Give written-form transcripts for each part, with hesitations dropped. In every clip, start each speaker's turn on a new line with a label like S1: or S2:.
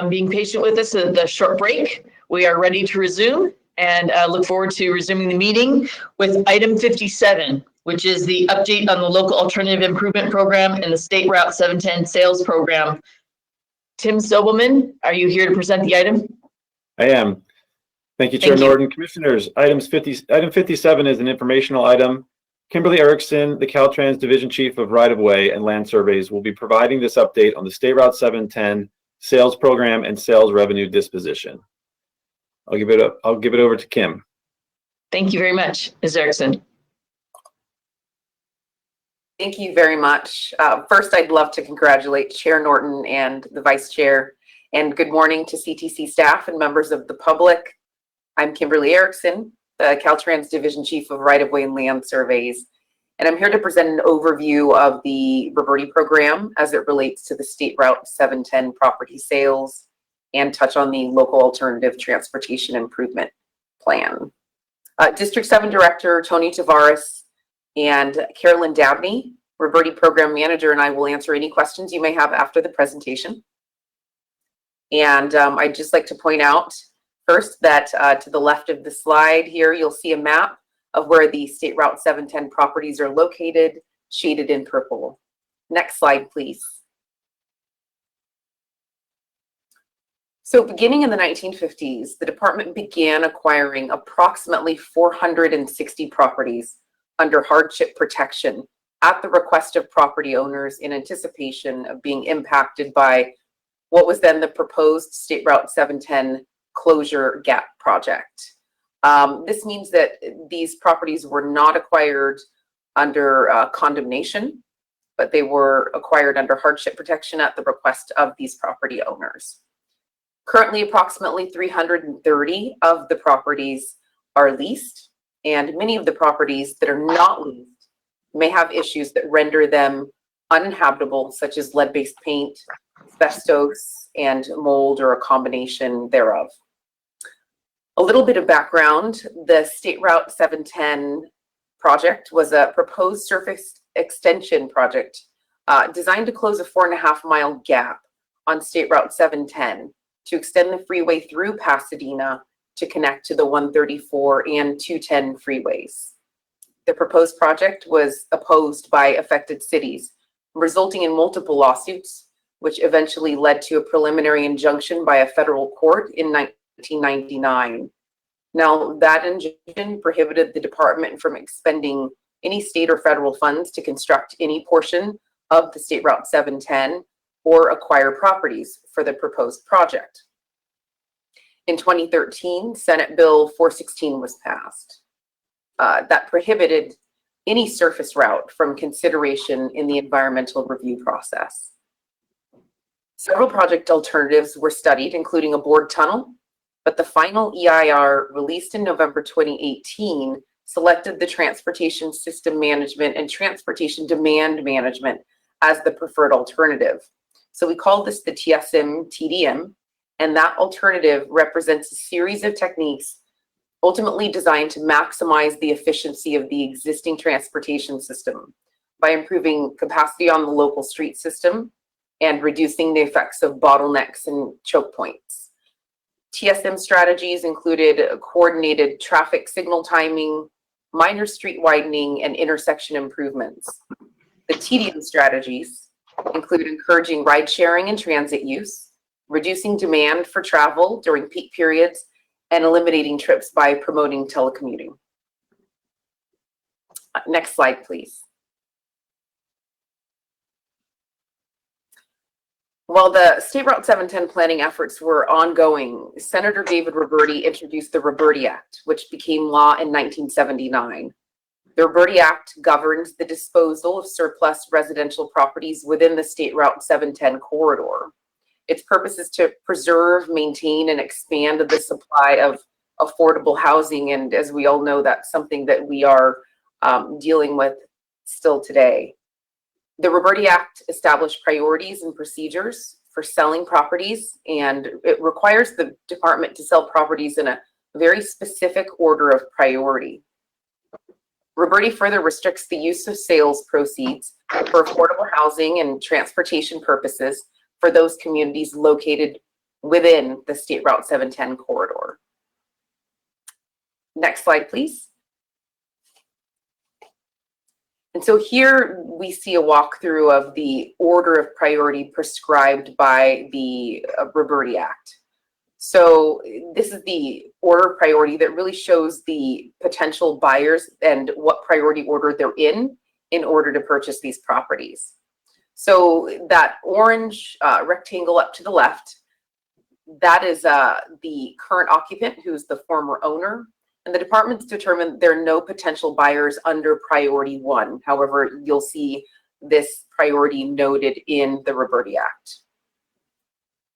S1: being patient with us at the short break. We are ready to resume and look forward to resuming the meeting with item 57, which is the update on the local alternative improvement program and the State Route 710 sales program. Tim Sobelman, are you here to present the item?
S2: I am. Thank you, Chair Norton. Commissioners, item 57 is an informational item. Kimberly Erickson, the Caltrans Division Chief of Right-of-Way and Land Surveys, will be providing this update on the State Route 710 sales program and sales revenue disposition. I'll give it over to Kim.
S1: Thank you very much, Ms. Erickson.
S3: Thank you very much. First, I'd love to congratulate Chair Norton and the Vice Chair, and good morning to CTC staff and members of the public. I'm Kimberly Erickson, the Caltrans Division Chief of Right-of-Way and Land Surveys, and I'm here to present an overview of the Roberti program as it relates to the State Route 710 property sales and touch on the local alternative transportation improvement plan. District 7 Director Tony Tavares and Carolyn Dabney, Roberti Program Manager, and I will answer any questions you may have after the presentation. And I'd just like to point out first that to the left of the slide here, you'll see a map of where the State Route 710 properties are located, shaded in purple. Next slide, please. So beginning in the 1950s, the department began acquiring approximately 460 properties under hardship protection at the request of property owners in anticipation of being impacted by what was then the proposed State Route 710 closure gap project. This means that these properties were not acquired under condemnation, but they were acquired under hardship protection at the request of these property owners. Currently, approximately 330 of the properties are leased, and many of the properties that are not leased may have issues that render them uninhabitable, such as lead-based paint, asbestos, and mold, or a combination thereof. A little bit of background: the State Route 710 project was a proposed surface extension project designed to close a 4.5-mile gap on State Route 710 to extend the freeway through Pasadena to connect to the 134 and 210 freeways. The proposed project was opposed by affected cities, resulting in multiple lawsuits, which eventually led to a preliminary injunction by a federal court in 1999. Now, that injunction prohibited the department from expending any state or federal funds to construct any portion of the State Route 710 or acquire properties for the proposed project. In 2013, Senate Bill 416 was passed. That prohibited any surface route from consideration in the environmental review process. Several project alternatives were studied, including a bored tunnel, but the final EIR released in November 2018 selected the transportation system management and transportation demand management as the preferred alternative. So we call this the TSM-TDM, and that alternative represents a series of techniques ultimately designed to maximize the efficiency of the existing transportation system by improving capacity on the local street system and reducing the effects of bottlenecks and choke points. TSM strategies included coordinated traffic signal timing, minor street widening, and intersection improvements. The TDM strategies include encouraging ride sharing and transit use, reducing demand for travel during peak periods, and eliminating trips by promoting telecommuting. Next slide, please. While the State Route 710 planning efforts were ongoing, Senator David Roberti introduced the Roberti Act, which became law in 1979. The Roberti Act governs the disposal of surplus residential properties within the State Route 710 corridor. Its purpose is to preserve, maintain, and expand the supply of affordable housing, and as we all know, that's something that we are dealing with still today. The Roberti Act established priorities and procedures for selling properties, and it requires the department to sell properties in a very specific order of priority. Roberti further restricts the use of sales proceeds for affordable housing and transportation purposes for those communities located within the State Route 710 corridor. Next slide, please. And so here we see a walkthrough of the order of priority prescribed by the Roberti Act. So this is the order of priority that really shows the potential buyers and what priority order they're in order to purchase these properties. So that orange rectangle up to the left, that is the current occupant, who's the former owner. And the department's determined there are no potential buyers under priority 1. However, you'll see this priority noted in the Roberti Act.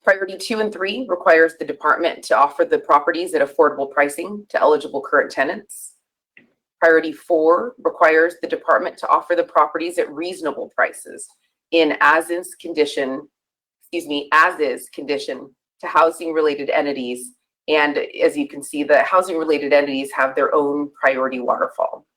S3: Priority 2 and 3 requires the department to offer the properties at affordable pricing to eligible current tenants. Priority 4 requires the department to offer the properties at reasonable prices in as-is condition to housing-related entities. And as you can see, the housing-related entities have their own priority waterfall.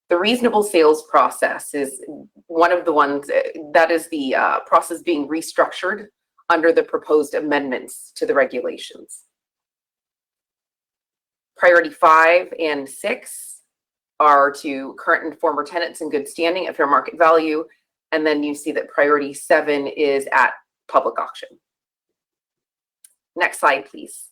S3: The reasonable sales process is one of the ones that is the process being restructured under the proposed amendments to the regulations. Priority 5 and 6 are to current and former tenants in good standing at fair market value. And then you see that priority 7 is at public auction. Next slide, please.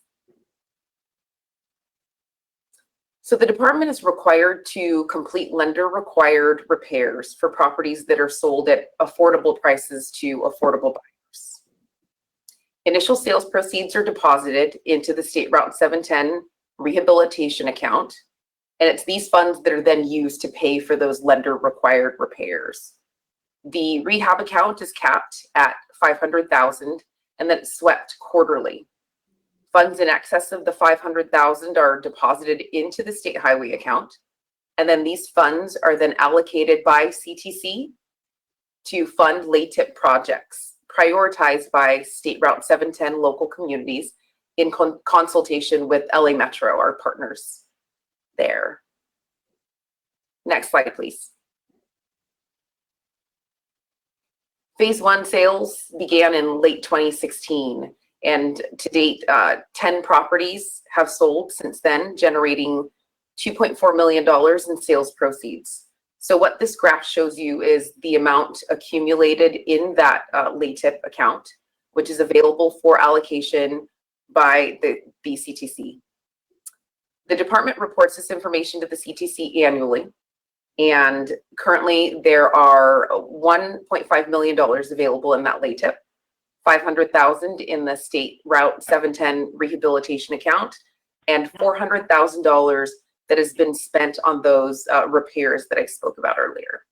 S3: So the department is required to complete lender-required repairs for properties that are sold at affordable prices to affordable buyers. Initial sales proceeds are deposited into the State Route 710 rehabilitation account, and it's these funds that are then used to pay for those lender-required repairs. The rehab account is capped at $500,000, and then it's swept quarterly. Funds in excess of the $500,000 are deposited into the state highway account, and then these funds are then allocated by CTC to fund LATIP projects prioritized by State Route 710 local communities in consultation with LA Metro, our partners there. Next slide, please. Phase 1 sales began in late 2016. And to date, 10 properties have sold since then, generating $2.4 million in sales proceeds. So what this graph shows you is the amount accumulated in that LATIP account, which is available for allocation by the CTC. The department reports this information to the CTC annually. And currently there are $1.5 million available in that LATIP. $500,000 in the State Route 710 rehabilitation account, and $400,000 that has been spent on those repairs that I spoke about earlier.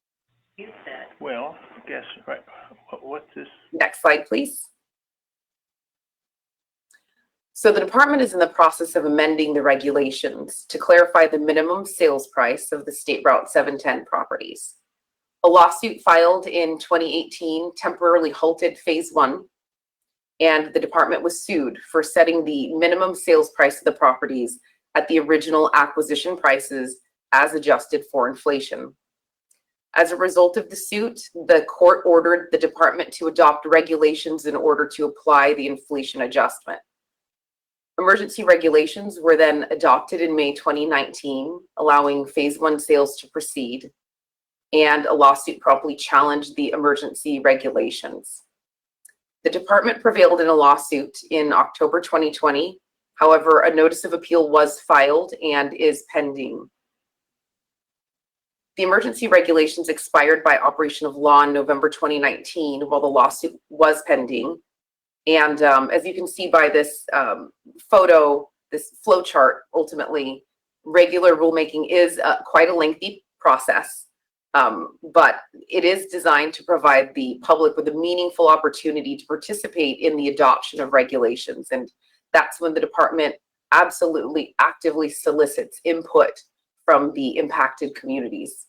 S4: Well, I guess, right, what's this?
S3: Next slide, please. So the department is in the process of amending the regulations to clarify the minimum sales price of the State Route 710 properties. A lawsuit filed in 2018 temporarily halted phase 1, and the department was sued for setting the minimum sales price of the properties at the original acquisition prices as adjusted for inflation. As a result of the suit, the court ordered the department to adopt regulations in order to apply the inflation adjustment. Emergency regulations were then adopted in May 2019, allowing phase 1 sales to proceed, and a lawsuit promptly challenged the emergency regulations. The department prevailed in a lawsuit in October 2020. However, a notice of appeal was filed and is pending. The emergency regulations expired by operation of law in November 2019 while the lawsuit was pending. And as you can see by this photo, this flow chart, ultimately, regular rulemaking is quite a lengthy process. But it is designed to provide the public with a meaningful opportunity to participate in the adoption of regulations. And that's when the department absolutely actively solicits input from the impacted communities.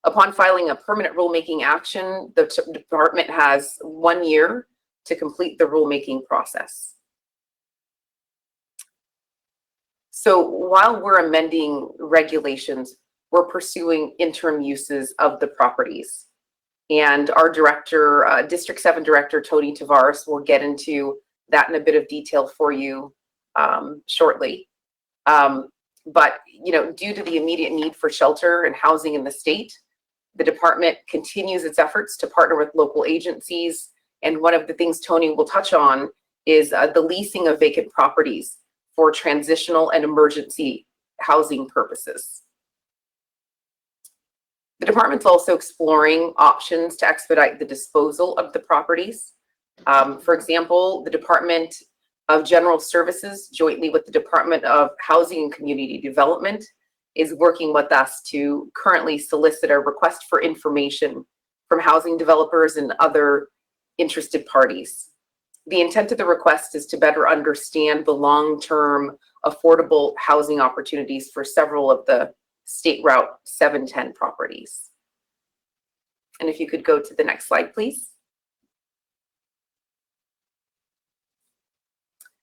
S3: Upon filing a permanent rulemaking action, the department has 1 year to complete the rulemaking process. So while we're amending regulations, we're pursuing interim uses of the properties. And our director, District 7 Director, Tony Tavares, will get into that in a bit of detail for you shortly. But, you know, due to the immediate need for shelter and housing in the state, the department continues its efforts to partner with local agencies. And one of the things Tony will touch on is the leasing of vacant properties for transitional and emergency housing purposes. The department's also exploring options to expedite the disposal of the properties. For example, the Department of General Services, jointly with the Department of Housing and Community Development, is working with us to currently solicit a request for information from housing developers and other interested parties. The intent of the request is to better understand the long-term affordable housing opportunities for several of the State Route 710 properties. And if you could go to the next slide, please.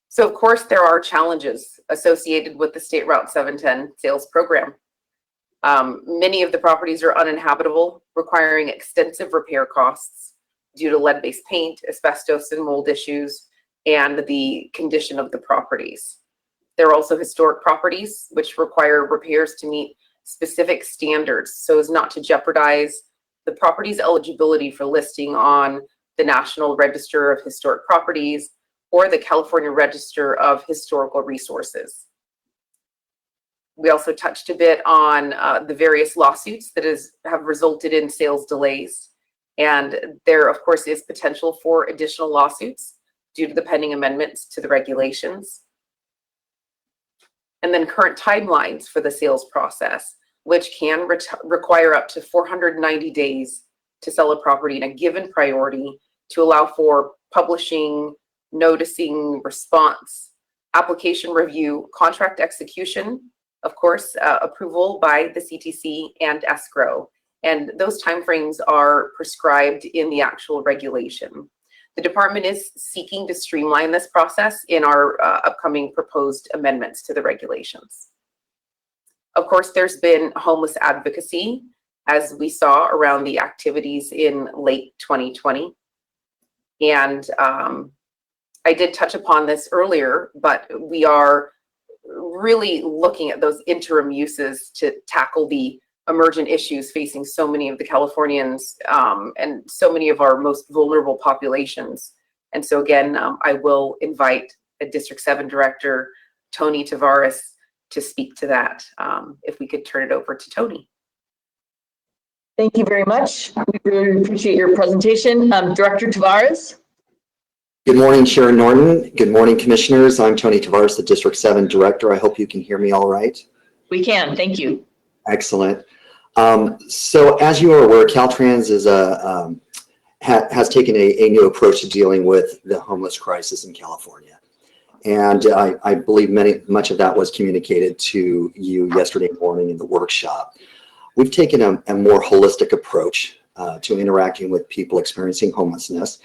S3: So of course, there are challenges associated with the State Route 710 sales program. Many of the properties are uninhabitable, requiring extensive repair costs due to lead-based paint, asbestos and mold issues, and the condition of the properties. There are also historic properties which require repairs to meet specific standards so as not to jeopardize the property's eligibility for listing on the National Register of Historic Properties or the California Register of Historical Resources. We also touched a bit on the various lawsuits that have resulted in sales delays. And there, of course, is potential for additional lawsuits due to the pending amendments to the regulations. And then current timelines for the sales process, which can require up to 490 days to sell a property in a given priority to allow for publishing, noticing, response, application review, contract execution, of course, approval by the CTC and escrow. And those timeframes are prescribed in the actual regulation. The department is seeking to streamline this process in our upcoming proposed amendments to the regulations. Of course, there's been homeless advocacy, as we saw around the activities in late 2020. And I did touch upon this earlier, but we are really looking at those interim uses to tackle the emergent issues facing so many of the Californians and so many of our most vulnerable populations. And so again, I will invite the District 7 Director, Tony Tavares, to speak to that. If we could turn it over to Tony.
S1: Thank you very much. We really appreciate your presentation. Director Tavares.
S5: Good morning, Sharon Norton. Good morning, Commissioners. I'm Tony Tavares, the District 7 Director. I hope you can hear me all right.
S1: We can, thank you.
S5: Excellent. So as you are aware, Caltrans is has taken a new approach to dealing with the homeless crisis in California. And I believe much of that was communicated to you yesterday morning in the workshop. We've taken a more holistic approach to interacting with people experiencing homelessness.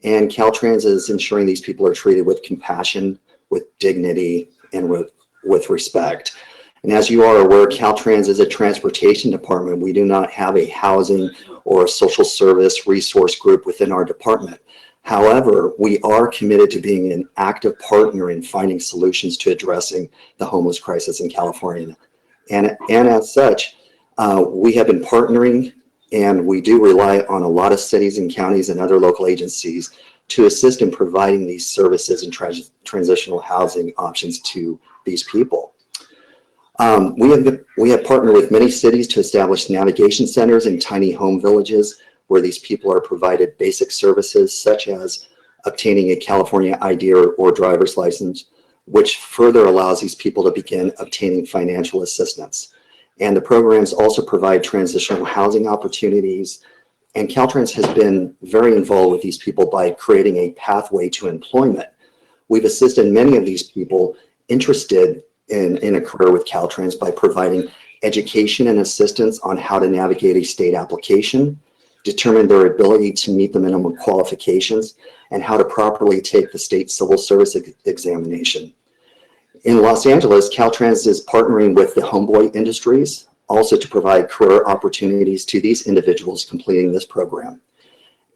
S5: And Caltrans is ensuring these people are treated with compassion, with dignity, and with respect. And as you are aware, Caltrans is a transportation department. We do not have a housing or a social service resource group within our department. However, we are committed to being an active partner in finding solutions to addressing the homeless crisis in California. And as such, we have been partnering, and we do rely on a lot of cities and counties and other local agencies to assist in providing these services and transitional housing options to these people. We have partnered with many cities to establish navigation centers and tiny home villages where these people are provided basic services such as obtaining a California ID or driver's license, which further allows these people to begin obtaining financial assistance. And the programs also provide transitional housing opportunities. And Caltrans has been very involved with these people by creating a pathway to employment. We've assisted many of these people interested in a career with Caltrans by providing education and assistance on how to navigate a state application, determine their ability to meet the minimum qualifications, and how to properly take the state civil service examination. In Los Angeles, Caltrans is partnering with the Homeboy Industries also to provide career opportunities to these individuals completing this program.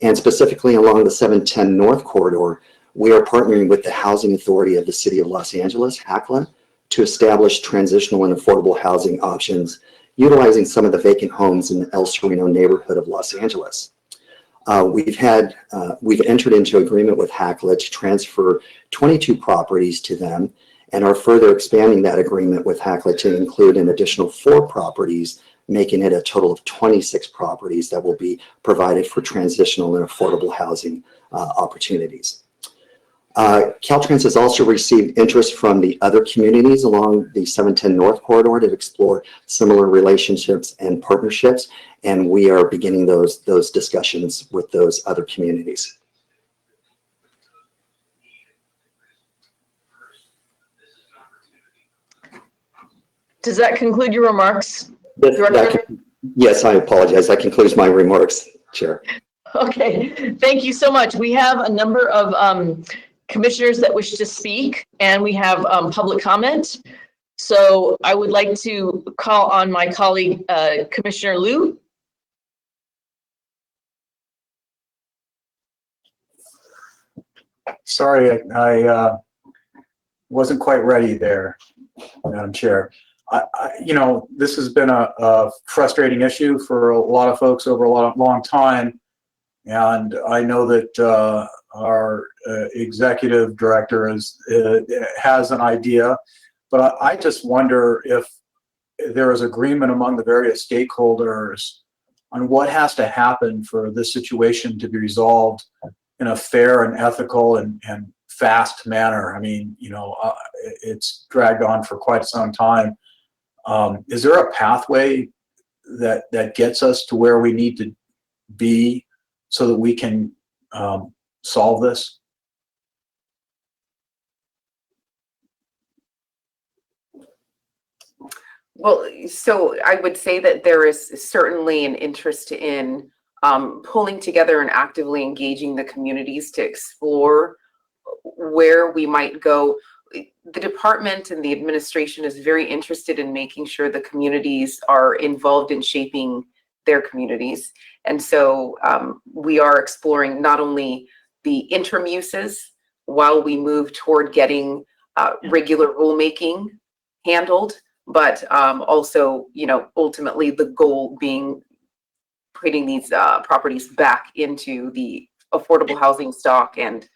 S5: And specifically along the 710 North Corridor, we are partnering with the Housing Authority of the City of Los Angeles, HACLA, to establish transitional and affordable housing options, utilizing some of the vacant homes in the El Sereno neighborhood of Los Angeles. We've entered into agreement with HACLA to transfer 22 properties to them, and are further expanding that agreement with HACLA to include an additional 4 properties, making it a total of 26 properties that will be provided for transitional and affordable housing opportunities. Caltrans has also received interest from the other communities along the 710 North Corridor to explore similar relationships and partnerships, and we are beginning those discussions with those other communities.
S1: Does that conclude your remarks, Director?
S5: Yes, I apologize. That concludes my remarks, Chair.
S1: Okay, thank you so much. We have a number of commissioners that wish to speak, and we have public comment. So I would like to call on my colleague, Commissioner Liu.
S6: Sorry, I wasn't quite ready there, Madam Chair. This has been a frustrating issue for a lot of folks over a long time. And I know that our executive director has an idea, but I just wonder if there is agreement among the various stakeholders on what has to happen for this situation to be resolved in a fair and ethical and fast manner. I mean, it's dragged on for quite some time. Is there a pathway that gets us to where we need to be so that we can solve this?
S3: Well, so I would say that there is certainly an interest in pulling together and actively engaging the communities to explore where we might go. The department and the administration is very interested in making sure the communities are involved in shaping their communities. And so we are exploring not only the interim uses while we move toward getting regular rulemaking handled, but also, ultimately the goal being putting these properties back into the affordable housing stock and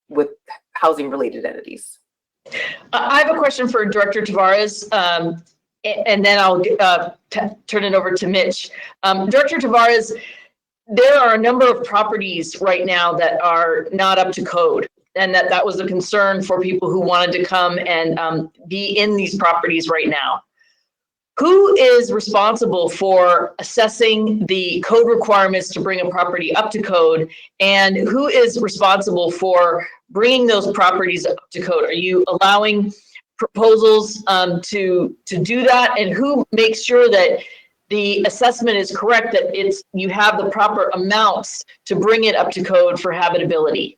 S3: with housing related entities.
S1: I have a question for Director Tavares, and then I'll turn it over to Mitch. Director Tavares, there are a number of properties right now that are not up to code, and that was a concern for people who wanted to come and be in these properties right now. Who is responsible for assessing the code requirements to bring a property up to code, and who is responsible for bringing those properties up to code? Are you allowing proposals to do that, and who makes sure that the assessment is correct, that you have the proper amounts to bring it up to code for habitability?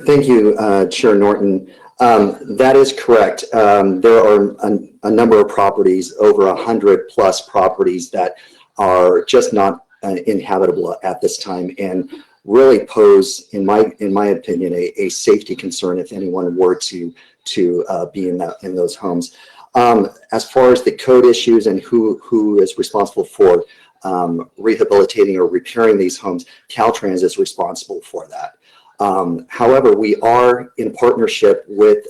S5: Thank you, Chair Norton. That is correct. There are a number of properties, over 100 plus properties, that are just not inhabitable at this time, and really pose, in my opinion, a safety concern if anyone were to be in those homes. As far as the code issues and who is responsible for rehabilitating or repairing these homes, Caltrans is responsible for that. However, we are in partnership with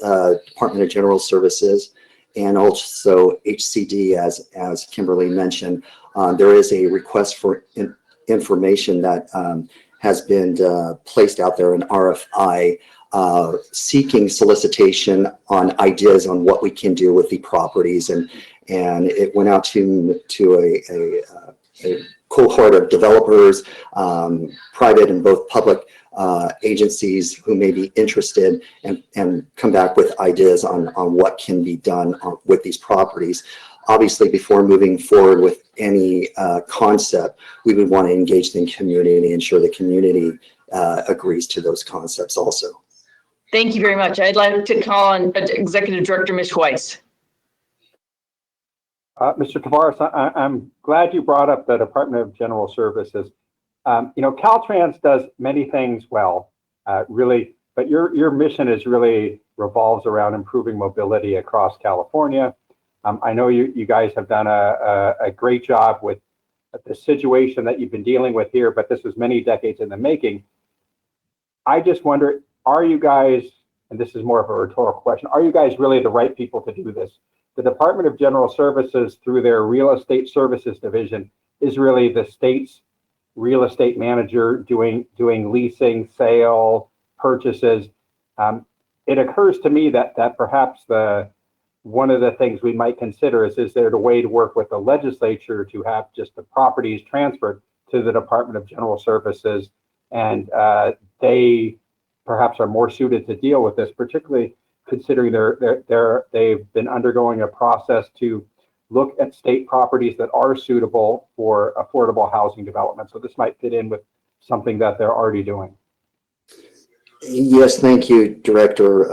S5: Department of General Services and also HCD, as Kimberly mentioned. There is a request for information that has been placed out there, an RFI, seeking solicitation on ideas on what we can do with the properties, and it went out to a cohort of developers, private and both public agencies who may be interested, and come back with ideas on what can be done with these properties. Obviously, before moving forward with any concept, we would want to engage the community and ensure the community agrees to those concepts also.
S1: Thank you very much. I'd like to call on Executive Director Ms. Weiss.
S7: Mr. Tavares, I'm glad you brought up the Department of General Services. Caltrans does many things well, really, but your mission is really revolves around improving mobility across California. I know you guys have done a great job with the situation that you've been dealing with here, but this was many decades in the making. I just wonder, are you guys, and this is more of a rhetorical question, are you guys really the right people to do this? The Department of General Services, through their Real Estate Services Division, is really the state's real estate manager doing leasing, sale, purchases. It occurs to me that perhaps one of the things we might consider is there a way to work with the legislature to have just the properties transferred to the Department of General Services, and they perhaps are more suited to deal with this, particularly considering they've been undergoing a process to look at state properties that are suitable for affordable housing development. So this might fit in with something that they're already doing.
S5: Yes, thank you, Director.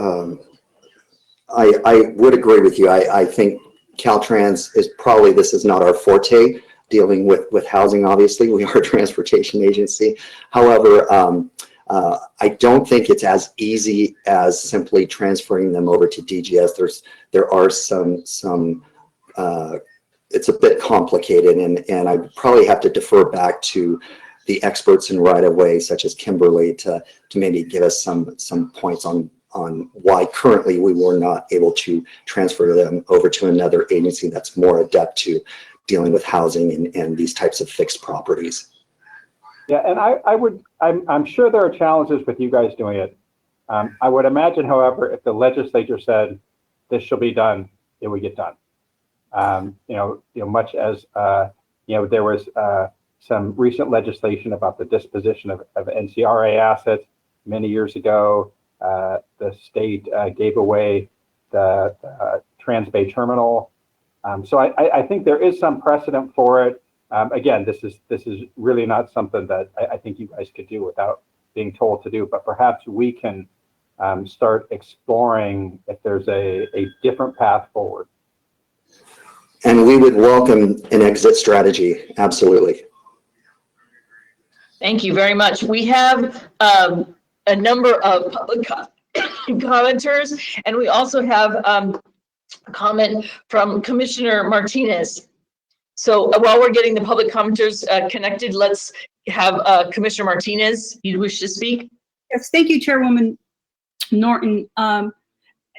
S5: I would agree with you. I think Caltrans is probably, this is not our forte, dealing with housing, obviously. We are a transportation agency. However, I don't think it's as easy as simply transferring them over to DGS. There are some it's a bit complicated, and I probably have to defer back to the experts in right-of-way, such as Kimberly, to maybe give us some points on why currently we were not able to transfer them over to another agency that's more adept to dealing with housing and these types of fixed properties.
S7: Yeah, and I'm sure there are challenges with you guys doing it. I would imagine, however, if the legislature said this shall be done, it would get done. Much as there was some recent legislation about the disposition of NCRA assets many years ago. The state gave away the Trans-Bay Terminal. So I think there is some precedent for it. Again, this is really not something that I think you guys could do without being told to do, but perhaps we can start exploring if there's a different path forward.
S5: And we would welcome an exit strategy, absolutely.
S1: Thank you very much. We have a number of public commenters, and we also have a comment from Commissioner Martinez. So while we're getting the public commenters connected, let's have Commissioner Martinez. You wish to speak?
S8: Yes, thank you, Chairwoman Norton.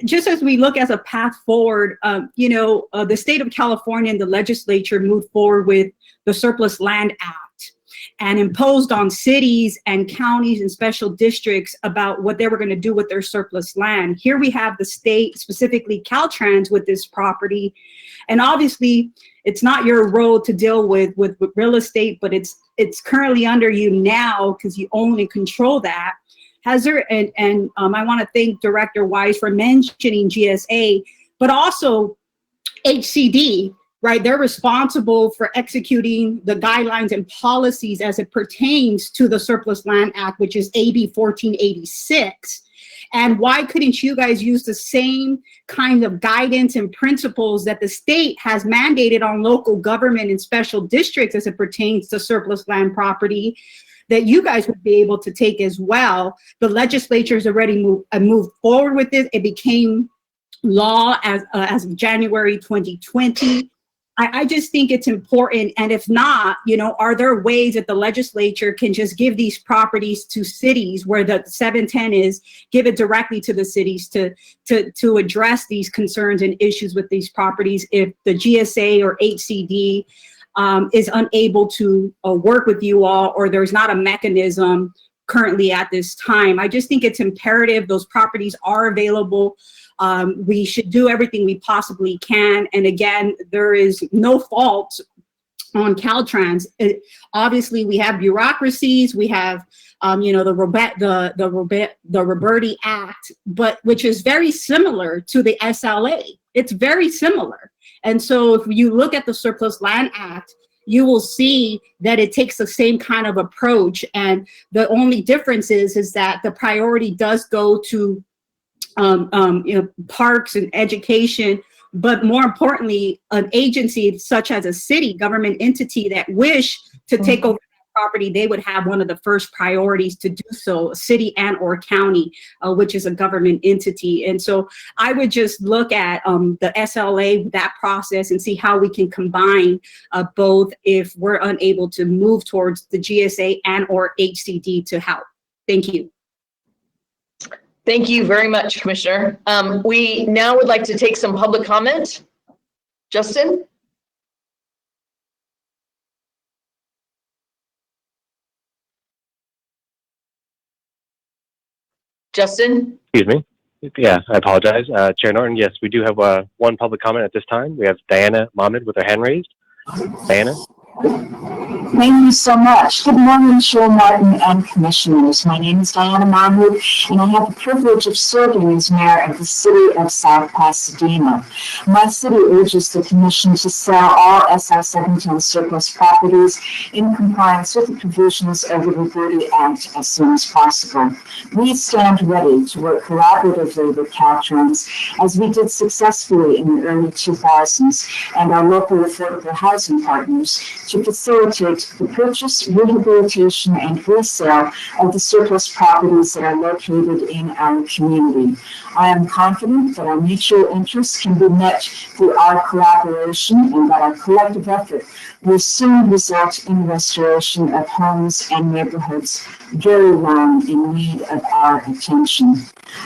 S8: Just as we look as a path forward, the state of California and the legislature moved forward with the Surplus Land Act and imposed on cities and counties and special districts about what they were going to do with their surplus land. Here we have the state, specifically Caltrans, with this property. And obviously, it's not your role to deal with real estate, but it's currently under you now because you own and control that. I want to thank Director Wise for mentioning GSA, but also HCD, right? They're responsible for executing the guidelines and policies as it pertains to the Surplus Land Act, which is AB 1486. And why couldn't you guys use the same kind of guidance and principles that the state has mandated on local government and special districts as it pertains to surplus land property, that you guys would be able to take as well? The legislature has already moved forward with it. It became law as of January 2020. I just think it's important. And if not, are there ways that the legislature can just give these properties to cities where the 710 is, give it directly to the cities to address these concerns and issues with these properties if the GSA or HCD is unable to work with you all, or there's not a mechanism currently at this time? I just think it's imperative those properties are available. We should do everything we possibly can. And again, there is no fault on Caltrans. Obviously, we have bureaucracies. We have, the Roberti Act, which is very similar to the SLA. It's very similar. And so if you look at the Surplus Land Act, you will see that it takes the same kind of approach. And the only difference is that the priority does go to parks and education, but more importantly, an agency such as a city government entity that wish to take over that property, they would have one of the first priorities to do so, city and or county, which is a government entity. And so I would just look at the SLA, that process, and see how we can combine both if we're unable to move towards the GSA and or HCD to help. Thank you.
S1: Thank you very much, Commissioner. We now would like to take some public comment. Justin? Justin?
S9: Excuse me. Yeah, I apologize. Chair Norton, yes, we do have one public comment at this time. We have Diana Mahmoud with her hand raised. Diana?
S10: Thank you so much. Good morning, Chair Martin and Commissioners. My name is Diana Mahmoud, and I have the privilege of serving as Mayor of the City of South Pasadena. My city urges the Commission to sell all SR 17 surplus properties in compliance with the provisions of the Roberti Act as soon as possible. We stand ready to work collaboratively with Caltrans, as we did successfully in the early 2000s, and our local affordable housing partners to facilitate the purchase, rehabilitation, and resale of the surplus properties that are located in our community. I am confident that our mutual interests can be met through our collaboration and that our collective effort will soon result in restoration of homes and neighborhoods very long in need of our attention.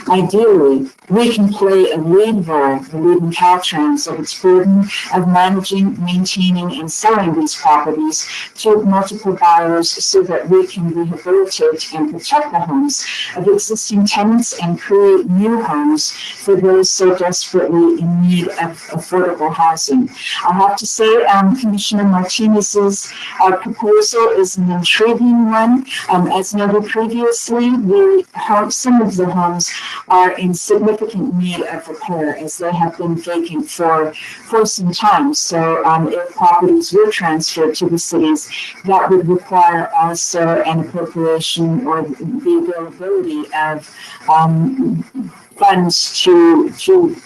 S10: Ideally, we can play a lead role relieving Caltrans of its burden of managing, maintaining, and selling these properties to multiple buyers so that we can rehabilitate and protect the homes of existing tenants and create new homes for those so desperately in need of affordable housing. I have to say, Commissioner Martinez's proposal is an intriguing one. As noted previously, some of the homes are in significant need of repair as they have been vacant for some time. So if properties were transferred to the cities, that would require also an appropriation or the availability of funds to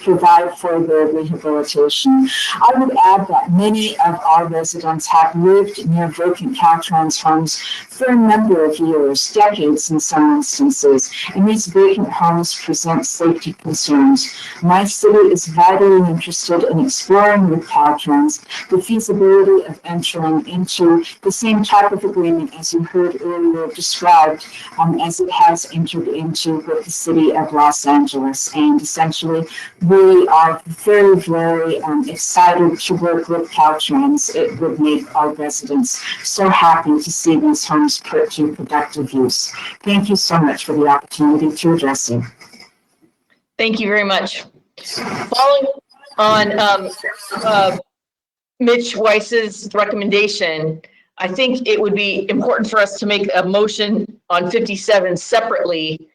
S10: provide for their rehabilitation. I would add that many of our residents have lived near vacant Caltrans homes for a number of years, decades in some instances, and these vacant homes present safety concerns. My city is vitally interested in exploring with Caltrans the feasibility of entering into the same type of agreement as you heard earlier described as it has entered into with the city of Los Angeles. And essentially, we are very, very excited to work with Caltrans. It would make our residents so happy to see these homes put to productive use. Thank you so much for the opportunity to address you.
S1: Thank you very much. Following on Mitch Weiss's recommendation, I think it would be important for us to make a motion on 57 separately,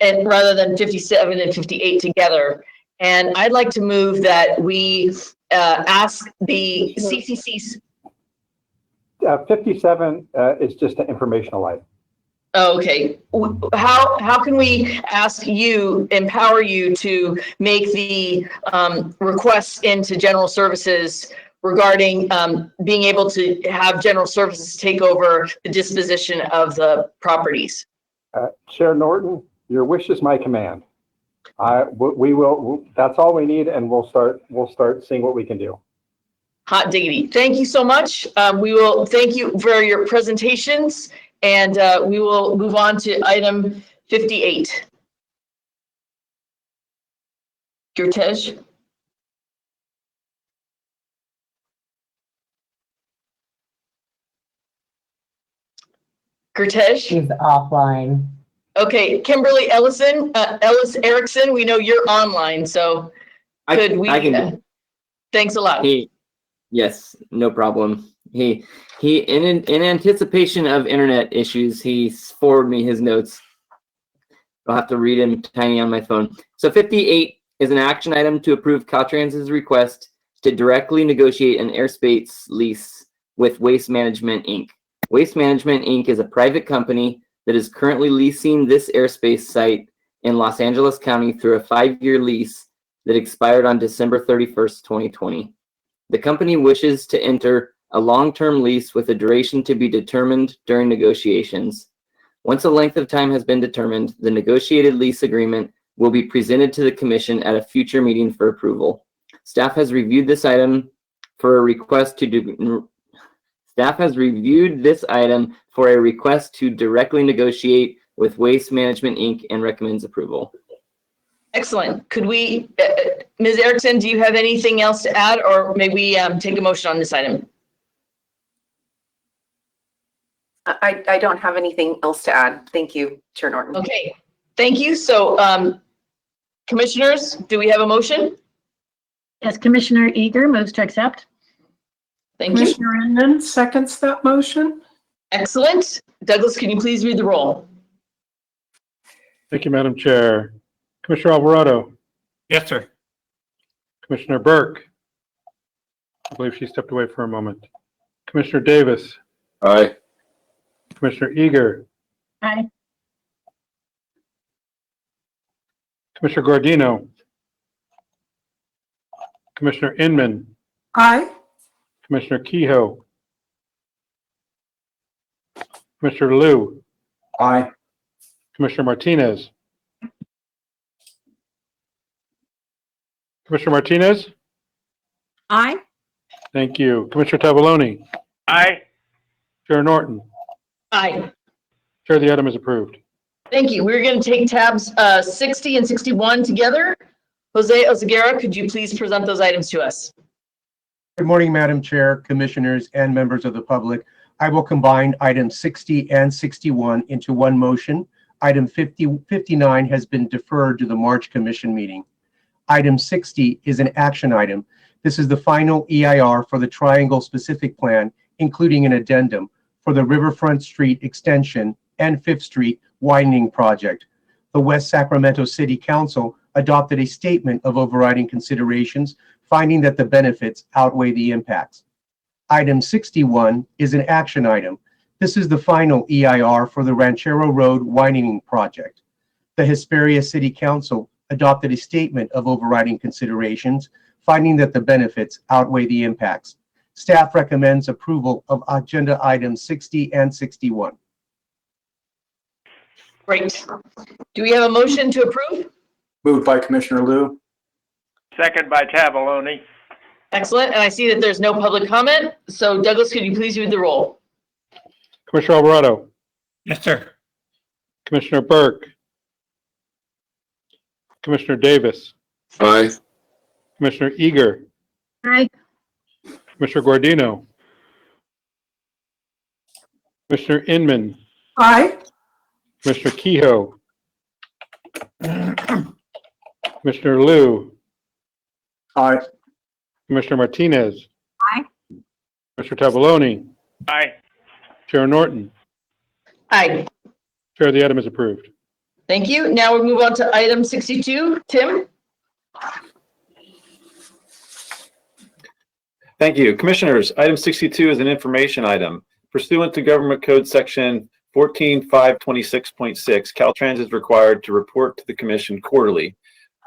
S1: and rather than 57 and 58 together. And I'd like to move that we ask the CCC's.
S7: 57 is just an informational item.
S1: Oh, okay. How can we empower you to make the requests into general services regarding being able to have general services take over the disposition of the properties?
S7: Chair Norton, your wish is my command. We will. That's all we need, and we'll start seeing what we can do.
S1: Hot diggity. Thank you so much. We will thank you for your presentations, and we will move on to item 58. Gurtej. Gurtej.
S11: She's offline.
S1: Okay, Kimberly Ellis Erickson, we know you're online, so thanks a lot.
S12: Yes, no problem. He in anticipation of internet issues, he forwarded me his notes. I'll have to read him tiny on my phone. So 58 is an action item to approve Caltrans's request to directly negotiate an airspace lease with Waste Management, Inc. Waste Management, Inc. is a private company that is currently leasing this airspace site in Los Angeles County through a 5-year lease that expired on December 31st, 2020. The company wishes to enter a long-term lease with a duration to be determined during negotiations. Once a length of time has been determined, the negotiated lease agreement will be presented to the commission at a future meeting for approval. Staff has reviewed this item for a request to Staff has reviewed this item for a request to directly negotiate with Waste Management, Inc. and recommends approval.
S1: Excellent. Could we, Ms. Erickson, do you have anything else to add, or may we take a motion on this item?
S3: I don't have anything else to add. Thank you, Chair Norton.
S1: Okay, thank you. So, commissioners, do we have a motion?
S11: Yes, Commissioner Eager moves to accept.
S1: Thank you.
S13: Commissioner Inman seconds that motion.
S1: Excellent. Douglas, can you please read the roll?
S14: Thank you, Madam Chair. Commissioner Alvarado.
S4: Yes, sir.
S14: Commissioner Burke. I believe she stepped away for a moment. Commissioner Davis.
S2: Aye.
S14: Commissioner Eager.
S11: Aye.
S14: Commissioner Guardino. Commissioner Inman.
S13: Aye.
S14: Commissioner Kehoe. Commissioner Liu.
S6: Aye.
S14: Commissioner Martinez. Commissioner Martinez?
S8: Aye.
S14: Thank you. Commissioner Tavaloni?
S4: Aye.
S14: Chair Norton?
S1: Aye.
S14: Chair, the item is approved.
S1: Thank you. We're going to take tabs 60 and 61 together. Jose Oseguera, could you please present those items to us?
S15: Good morning, Madam Chair, Commissioners, and members of the public. I will combine items 60 and 61 into one motion. Item 59 has been deferred to the March Commission meeting. Item 60 is an action item. This is the final EIR for the Triangle Specific Plan, including an addendum for the Riverfront Street Extension and 5th Street Widening Project. The West Sacramento City Council adopted a statement of overriding considerations, finding that the benefits outweigh the impacts. Item 61 is an action item. This is the final EIR for the Ranchero Road Widening Project. The Hesperia City Council adopted a statement of overriding considerations, finding that the benefits outweigh the impacts. Staff recommends approval of agenda items 60 and 61.
S1: Great. Do we have a motion to approve?
S6: Moved by Commissioner Liu.
S4: Second by Tavaloni.
S1: Excellent. And I see that there's no public comment. So Douglas, could you please read the roll?
S14: Commissioner Alvarado?
S4: Yes, sir.
S14: Commissioner Burke? Commissioner Davis?
S2: Aye.
S14: Commissioner Eager?
S11: Aye.
S14: Commissioner Guardino? Commissioner Inman?
S13: Aye.
S14: Commissioner Kehoe? Commissioner Liu?
S6: Aye.
S14: Commissioner Martinez?
S8: Aye.
S14: Commissioner Tavaloni?
S4: Aye.
S14: Chair Norton?
S1: Aye.
S14: Chair, the item is approved.
S1: Thank you. Now we'll move on to item 62. Tim?
S2: Thank you. Commissioners, item 62 is an information item. Pursuant to Government Code Section 14526.6, Caltrans is required to report to the Commission quarterly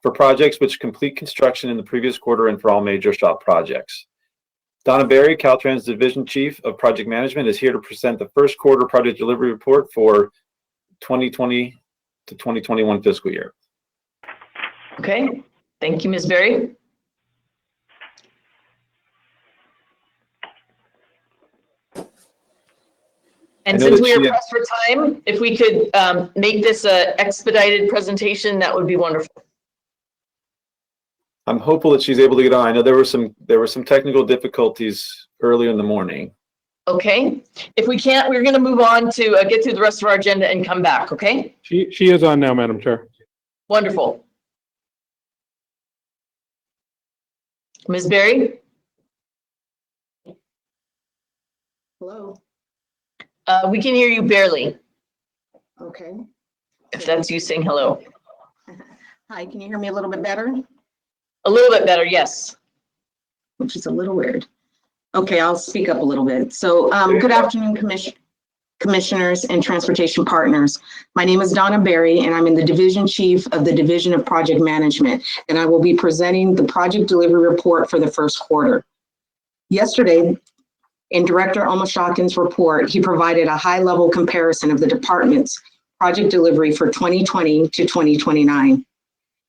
S2: for projects which complete construction in the previous quarter and for all major shop projects. Donna Berry, Caltrans Division Chief of Project Management, is here to present the first quarter project delivery report for 2020 to 2021 fiscal year.
S1: Okay. Thank you, Ms. Berry. And since we are pressed for time, if we could make this an expedited presentation, that would be wonderful.
S2: I'm hopeful that she's able to get on. I know there were some technical difficulties earlier in the morning.
S1: Okay. If we can't, we're going to move on to get through the rest of our agenda and come back. Okay.
S14: She is on now, Madam Chair.
S1: Wonderful. Ms. Berry?
S16: Hello.
S1: We can hear you barely.
S16: Okay.
S1: If that's you saying hello.
S16: Hi, can you hear me a little bit better?
S1: A little bit better, yes.
S16: Which is a little weird. Okay, I'll speak up a little bit. So good afternoon, commissioners and transportation partners. My name is Donna Berry, and I'm in the Division Chief of the Division of Project Management, and I will be presenting the project delivery report for the first quarter. Yesterday, In Director Omashawkin's report, he provided a high-level comparison of the department's project delivery for 2020 to 2029.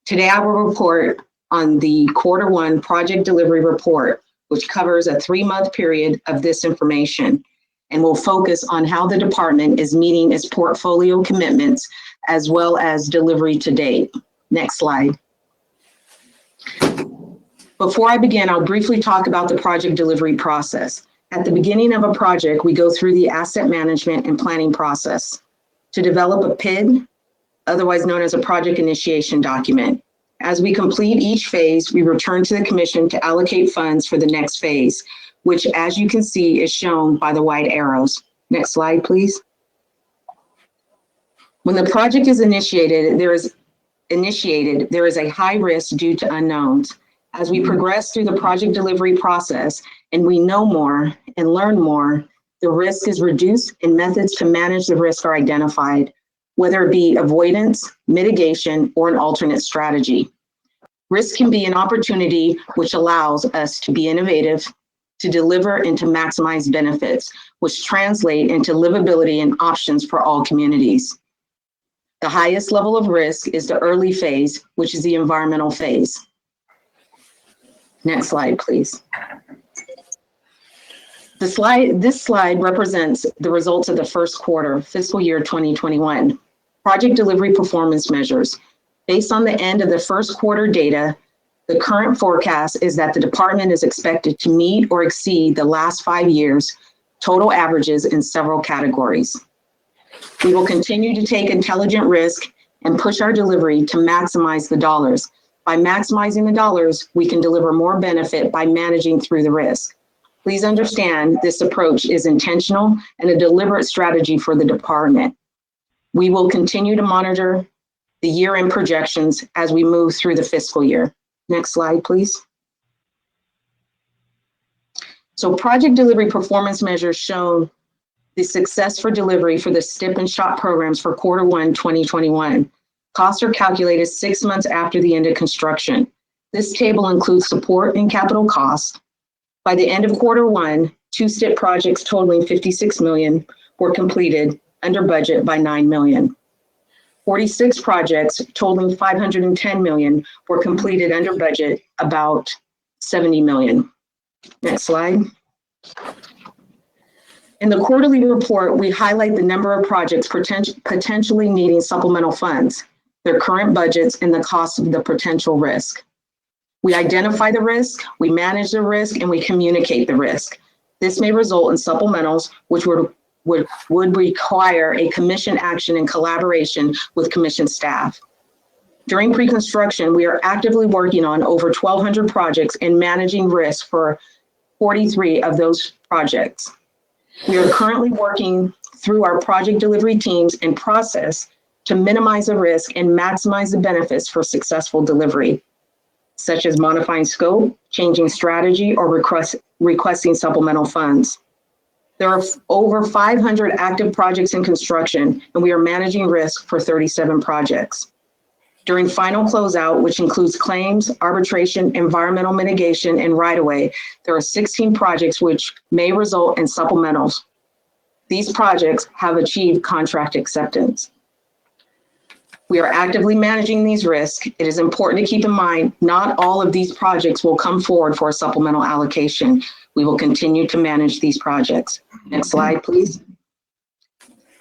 S16: Today, I will report on the Q1 project delivery report, which covers a 3-month period of this information, and will focus on how the department is meeting its portfolio commitments as well as delivery to date. Next slide. Before I begin, I'll briefly talk about the project delivery process. At the beginning of a project, we go through the asset management and planning process to develop a PID, otherwise known as a project initiation document. As we complete each phase, we return to the commission to allocate funds for the next phase, which, as you can see, is shown by the white arrows. Next slide, please. When the project is initiated, there is a high risk due to unknowns. As we progress through the project delivery process and we know more and learn more, the risk is reduced and methods to manage the risk are identified, whether it be avoidance, mitigation, or an alternate strategy. Risk can be an opportunity which allows us to be innovative, to deliver and to maximize benefits, which translate into livability and options for all communities. The highest level of risk is the early phase, which is the environmental phase. Next slide, please. This slide represents the results of the first quarter, fiscal year 2021. Project delivery performance measures. Based on the end of the first quarter data, the current forecast is that the department is expected to meet or exceed the last 5 years' total averages in several categories. We will continue to take intelligent risk and push our delivery to maximize the dollars. By maximizing the dollars, we can deliver more benefit by managing through the risk. Please understand this approach is intentional and a deliberate strategy for the department. We will continue to monitor the year-end projections as we move through the fiscal year. Next slide, please. So project delivery performance measures show the success for delivery for the STIP and SHOP programs for Q1 2021. Costs are calculated 6 months after the end of construction. This table includes support and capital costs. By the end of Q1, 2 STIP projects totaling $56 million were completed under budget by $9 million. 46 projects totaling $510 million were completed under budget, about $70 million. Next slide. In the quarterly report, we highlight the number of projects potentially needing supplemental funds, their current budgets, and the cost of the potential risk. We identify the risk, we manage the risk, and we communicate the risk. This may result in supplementals, which would require a commission action in collaboration with commission staff. During pre-construction, we are actively working on over 1,200 projects and managing risk for 43 of those projects. We are currently working through our project delivery teams and process to minimize the risk and maximize the benefits for successful delivery, such as modifying scope, changing strategy, or requesting supplemental funds. There are over 500 active projects in construction, and we are managing risk for 37 projects. During final closeout, which includes claims, arbitration, environmental mitigation, and right-of-way, there are 16 projects which may result in supplementals. These projects have achieved contract acceptance. We are actively managing these risks. It is important to keep in mind, not all of these projects will come forward for a supplemental allocation. We will continue to manage these projects. Next slide, please.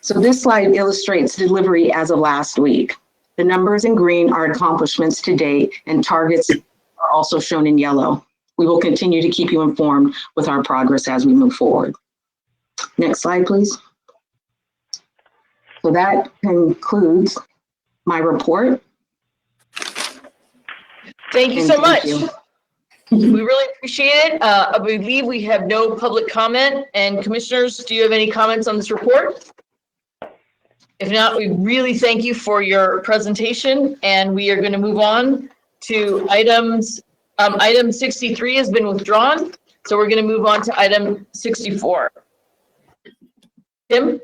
S16: So this slide illustrates delivery as of last week. The numbers in green are accomplishments to date, and targets are also shown in yellow. We will continue to keep you informed with our progress as we move forward. Next slide, please. So that concludes my report.
S1: Thank you so much. We really appreciate it. I believe we have no public comment. And commissioners, do you have any comments on this report? If not, we really thank you for your presentation, and we are going to move on to items. Item 63 has been withdrawn, so we're going to move on to item 64. Tim?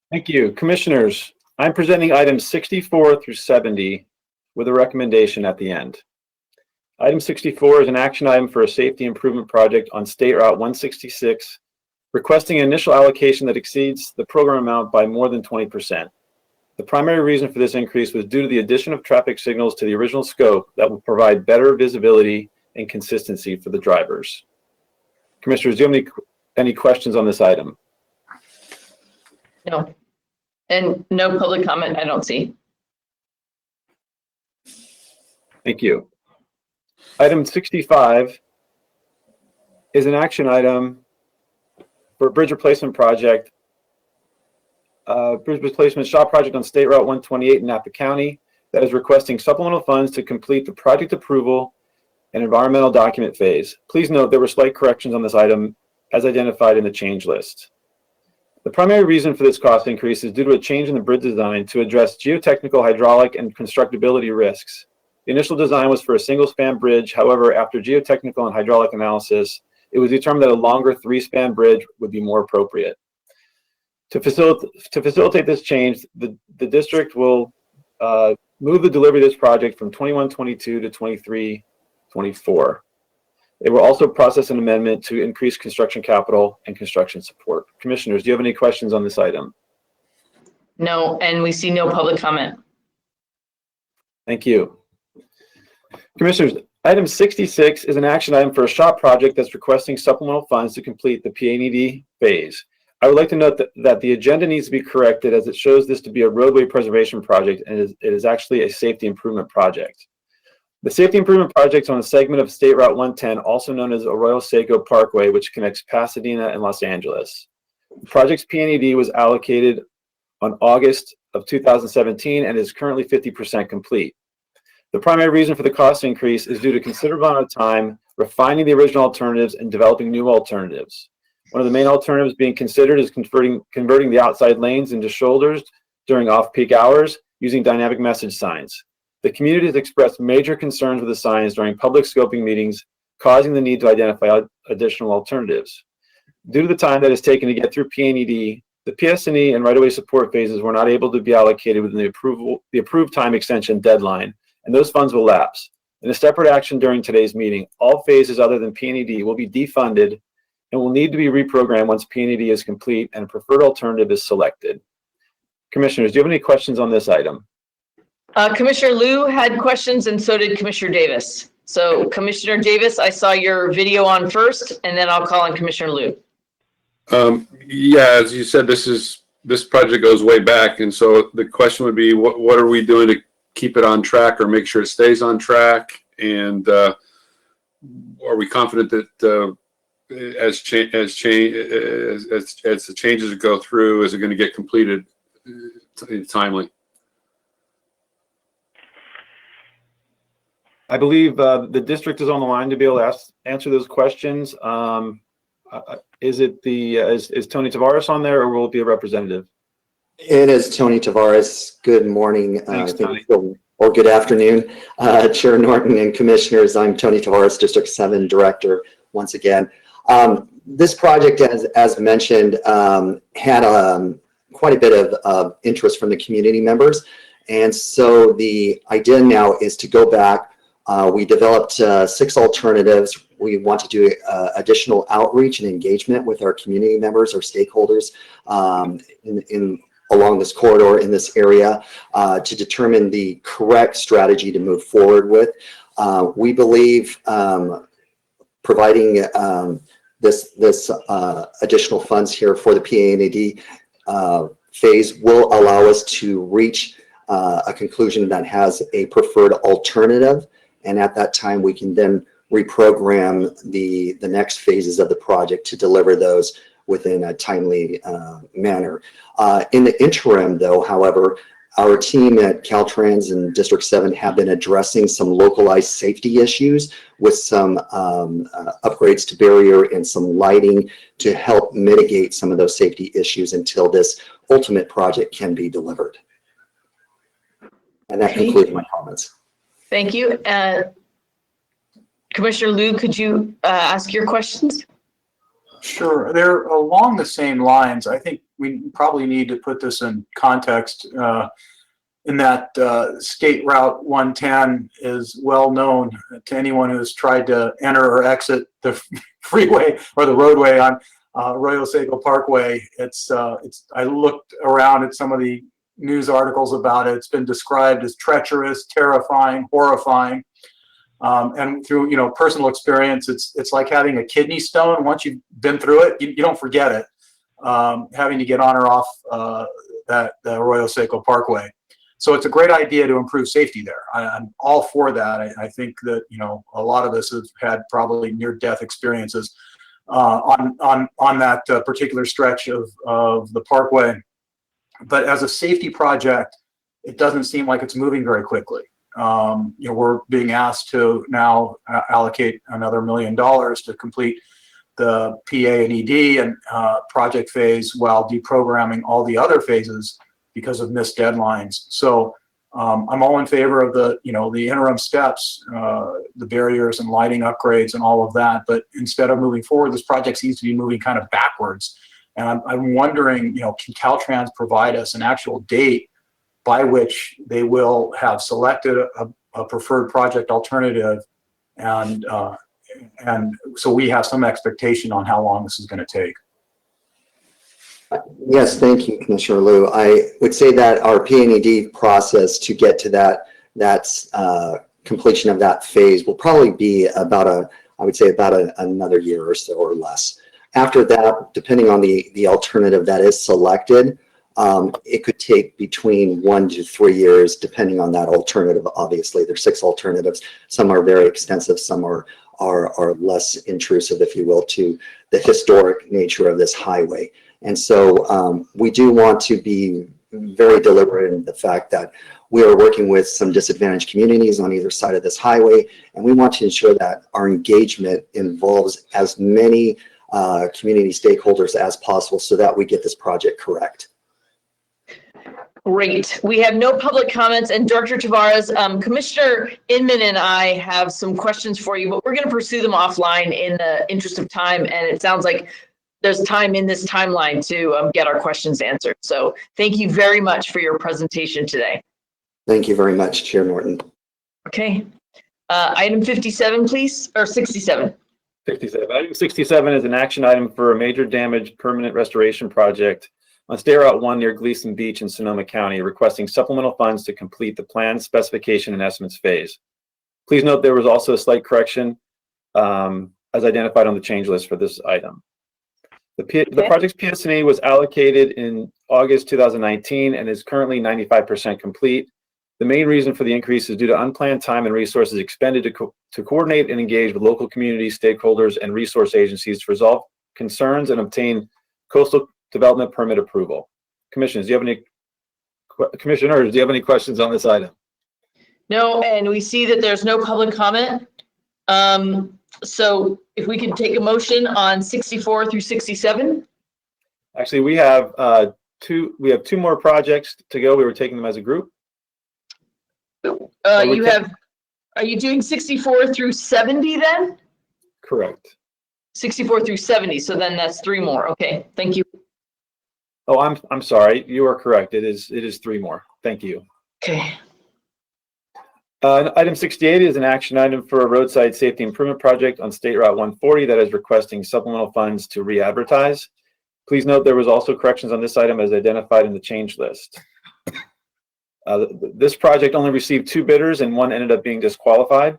S2: Thank you. Commissioners, I'm presenting items 64 through 70 with a recommendation at the end. Item 64 is an action item for a safety improvement project on State Route 166 requesting an initial allocation that exceeds the program amount by more than 20%. The primary reason for this increase was due to the addition of traffic signals to the original scope that will provide better visibility and consistency for the drivers. Commissioners, do you have any questions on this item?
S1: No. And no public comment, I don't see.
S2: Thank you. Item 65 is an action item for a bridge replacement project. Bridge replacement shop project on State Route 128 in Napa County that is requesting supplemental funds to complete the project approval and environmental document phase. Please note there were slight corrections on this item as identified in the change list. The primary reason for this cost increase is due to a change in the bridge design to address geotechnical, hydraulic, and constructability risks. The initial design was for a single-span bridge. However, after geotechnical and hydraulic analysis, it was determined that a longer 3-span bridge would be more appropriate. To facilitate this change, the district will move the delivery of this project from 21-22 to 23-24. It will also process an amendment to increase construction capital and construction support. Commissioners, do you have any questions on this item?
S1: No, and we see no public comment.
S2: Thank you. Commissioners, item 66 is an action item for a shop project that's requesting supplemental funds to complete the PA&ED phase. I would like to note that the agenda needs to be corrected as it shows this to be a roadway preservation project and it is actually a safety improvement project. The safety improvement project is on a segment of State Route 110, also known as Arroyo Seco Parkway, which connects Pasadena and Los Angeles. The project's PA&ED was allocated on August of 2017 and is currently 50% complete. The primary reason for the cost increase is due to considerable amount of time refining the original alternatives and developing new alternatives. One of the main alternatives being considered is converting the outside lanes into shoulders during off-peak hours using dynamic message signs. The community has expressed major concerns with the signs during public scoping meetings, causing the need to identify additional alternatives. Due to the time that is taken to get through PA&ED, the Psne and right-of-way support phases were not able to be allocated within the approved time extension deadline, and those funds will lapse. In a separate action during today's meeting, all phases other than PA&ED will be defunded and will need to be reprogrammed once PA&ED is complete and a preferred alternative is selected. Commissioners, do you have any questions on this item?
S1: Commissioner Liu had questions and so did Commissioner Davis. So Commissioner Davis, I saw your video on first and then I'll call on Commissioner Liu.
S17: Yeah, as you said, this project goes way back. And so the question would be, what are we doing to keep it on track or make sure it stays on track? And are we confident that as the changes go through, is it going to get completed timely?
S2: I believe the district is on the line to be able to answer those questions. Is Tony Tavares on there or will it be a representative?
S5: It is Tony Tavares. Good morning.
S2: Thanks, Tony.
S5: Or good afternoon, Chair Norton and Commissioners. I'm Tony Tavares, District 7 Director, once again. This project, as mentioned, had quite a bit of interest from the community members. And so the idea now is to go back. We developed 6 alternatives. We want to do additional outreach and engagement with our community members, our stakeholders along this corridor in this area to determine the correct strategy to move forward with. We believe providing this additional funds here for the PA&ED phase will allow us to reach a conclusion that has a preferred alternative. And at that time, we can then reprogram the next phases of the project to deliver those within a timely manner. In the interim, though, however, our team at Caltrans and District 7 have been addressing some localized safety issues with some upgrades to barrier and some lighting to help mitigate some of those safety issues until this ultimate project can be delivered. And that concludes my comments.
S1: Thank you. Commissioner Liu, could you ask your questions?
S6: Sure. They're along the same lines. I think we probably need to put this in context in that State Route 110 is well known to anyone who's tried to enter or exit the freeway or the roadway on Arroyo Seco Parkway. I looked around at some of the news articles about it. It's been described as treacherous, terrifying, horrifying. And through, personal experience, it's like having a kidney stone. Once you've been through it, you don't forget it. Having to get on or off the Arroyo Seco Parkway. So it's a great idea to improve safety there. I'm all for that. I think that, a lot of us have had probably near-death experiences on that particular stretch of the parkway. But as a safety project, it doesn't seem like it's moving very quickly. We're being asked to now allocate another $1 million to complete the PA and ED and project phase while deprogramming all the other phases because of missed deadlines. So I'm all in favor of the interim steps, the barriers and lighting upgrades and all of that. But instead of moving forward, this project seems to be moving kind of backwards. And I'm wondering, can Caltrans provide us an actual date by which they will have selected a preferred project alternative, and so we have some expectation on how long this is going to take?
S5: Yes, thank you, Commissioner Liu. I would say that our P&ED process to get to that completion of that phase will probably be about another year or so or less. After that, depending on the alternative that is selected, it could take between 1 to 3 years, depending on that alternative. Obviously, there's 6 alternatives. Some are very extensive, some are less intrusive, if you will, to the historic nature of this highway. And so we do want to be very deliberate in the fact that we are working with some disadvantaged communities on either side of this highway, and we want to ensure that our engagement involves as many community stakeholders as possible so that we get this project correct.
S1: Great. We have no public comments, and Director Tavares, Commissioner Inman and I have some questions for you, but we're going to pursue them offline in the interest of time, and it sounds like there's time in this timeline to get our questions answered. So thank you very much for your presentation today.
S5: Thank you very much, Chair Norton.
S1: Okay. Item 57, please, or 67.
S2: 67. Item 67 is an action item for a major damage permanent restoration project on Stair Route 1 near Gleason Beach in Sonoma County, requesting supplemental funds to complete the plan, specification, and estimates phase. Please note there was also a slight correction as identified on the change list for this item. The project's Psne was allocated in August 2019 and is currently 95% complete. The main reason for the increase is due to unplanned time and resources expended to coordinate and engage with local community stakeholders and resource agencies to resolve concerns and obtain coastal development permit approval. Commissioners, do you have any questions on this item?
S1: No, and we see that there's no public comment. So if we could take a motion on 64 through 67.
S2: Actually, we have two more projects to go. We were taking them as a group.
S1: Are you doing 64 through 70 then?
S2: Correct.
S1: 64 through 70. So then that's 3 more. Okay, thank you.
S2: Oh, I'm sorry. You are correct. It is 3 more. Thank you.
S1: Okay.
S2: Item 68 is an action item for a roadside safety improvement project on State Route 140 that is requesting supplemental funds to re-advertise. Please note there was also corrections on this item as identified in the change list. This project only received 2 bidders and 1 ended up being disqualified.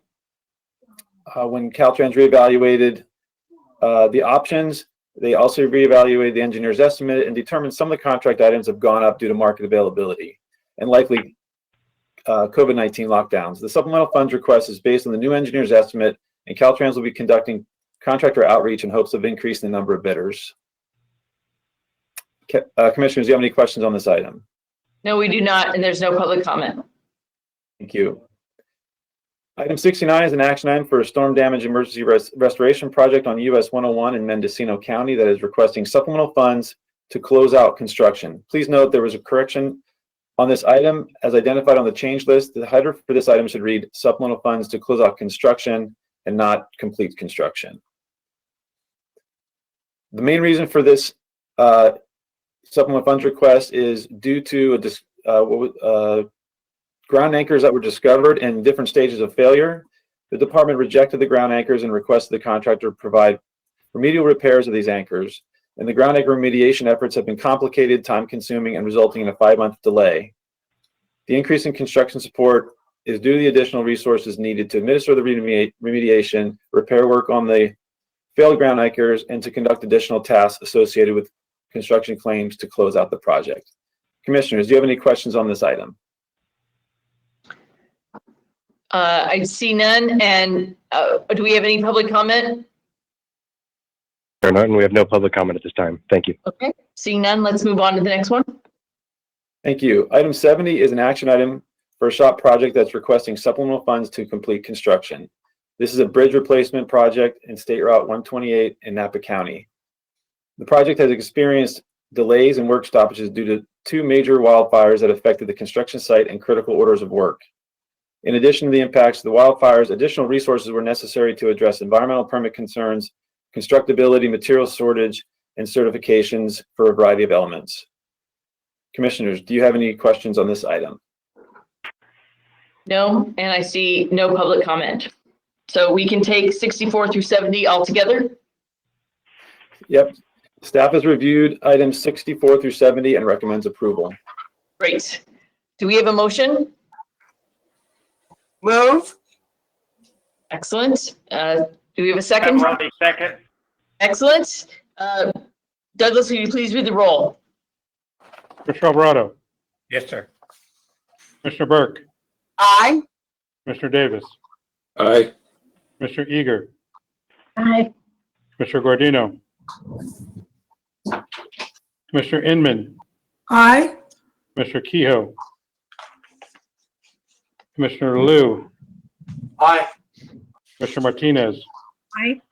S2: When Caltrans reevaluated the options, they also reevaluated the engineer's estimate and determined some of the contract items have gone up due to market availability and likely COVID-19 lockdowns. The supplemental funds request is based on the new engineer's estimate, and Caltrans will be conducting contractor outreach in hopes of increasing the number of bidders. Commissioners, do you have any questions on this item?
S1: No, we do not, and there's no public comment.
S2: Thank you. Item 69 is an action item for a storm damage emergency restoration project on US 101 in Mendocino County that is requesting supplemental funds to close out construction. Please note there was a correction on this item as identified on the change list. The header for this item should read supplemental funds to close out construction and not complete construction. The main reason for this supplemental funds request is due to ground anchors that were discovered in different stages of failure. The department rejected the ground anchors and requested the contractor provide remedial repairs of these anchors. and the ground anchor remediation efforts have been complicated, time-consuming, and resulting in a 5-month delay. The increase in construction support is due to the additional resources needed to administer the remediation, repair work on the failed ground anchors, and to conduct additional tasks associated with construction claims to close out the project. Commissioners, do you have any questions on this item?
S1: I see none. And do we have any public comment?
S9: Chair Norton, we have no public comment at this time. Thank you.
S1: Okay, seeing none, let's move on to the next one.
S2: Thank you. Item 70 is an action item for a SHOP project that's requesting supplemental funds to complete construction. This is a bridge replacement project in State Route 128 in Napa County. The project has experienced delays and work stoppages due to 2 major wildfires that affected the construction site and critical orders of work. In addition to the impacts of the wildfires, additional resources were necessary to address environmental permit concerns, constructability, material shortage, and certifications for a variety of elements. Commissioners, do you have any questions on this item?
S1: No, and I see no public comment. So we can take 64 through 70 all together.
S2: Yep. Staff has reviewed items 64 through 70 and recommends approval.
S1: Great. Do we have a motion?
S13: Move.
S1: Excellent. Do we have a second?
S4: Second.
S1: Excellent. Douglas, will you please read the roll?
S14: Commissioner Alvarado,
S4: Yes, sir.
S14: Commissioner Burke,
S13: Aye.
S14: Commissioner Davis,
S17: Aye.
S14: Commissioner Eager,
S11: Aye.
S14: Commissioner Guardino, Commissioner Inman,
S13: Aye.
S14: Commissioner Kehoe, Commissioner Liu,
S6: Aye.
S14: Commissioner Martinez,
S8: Aye.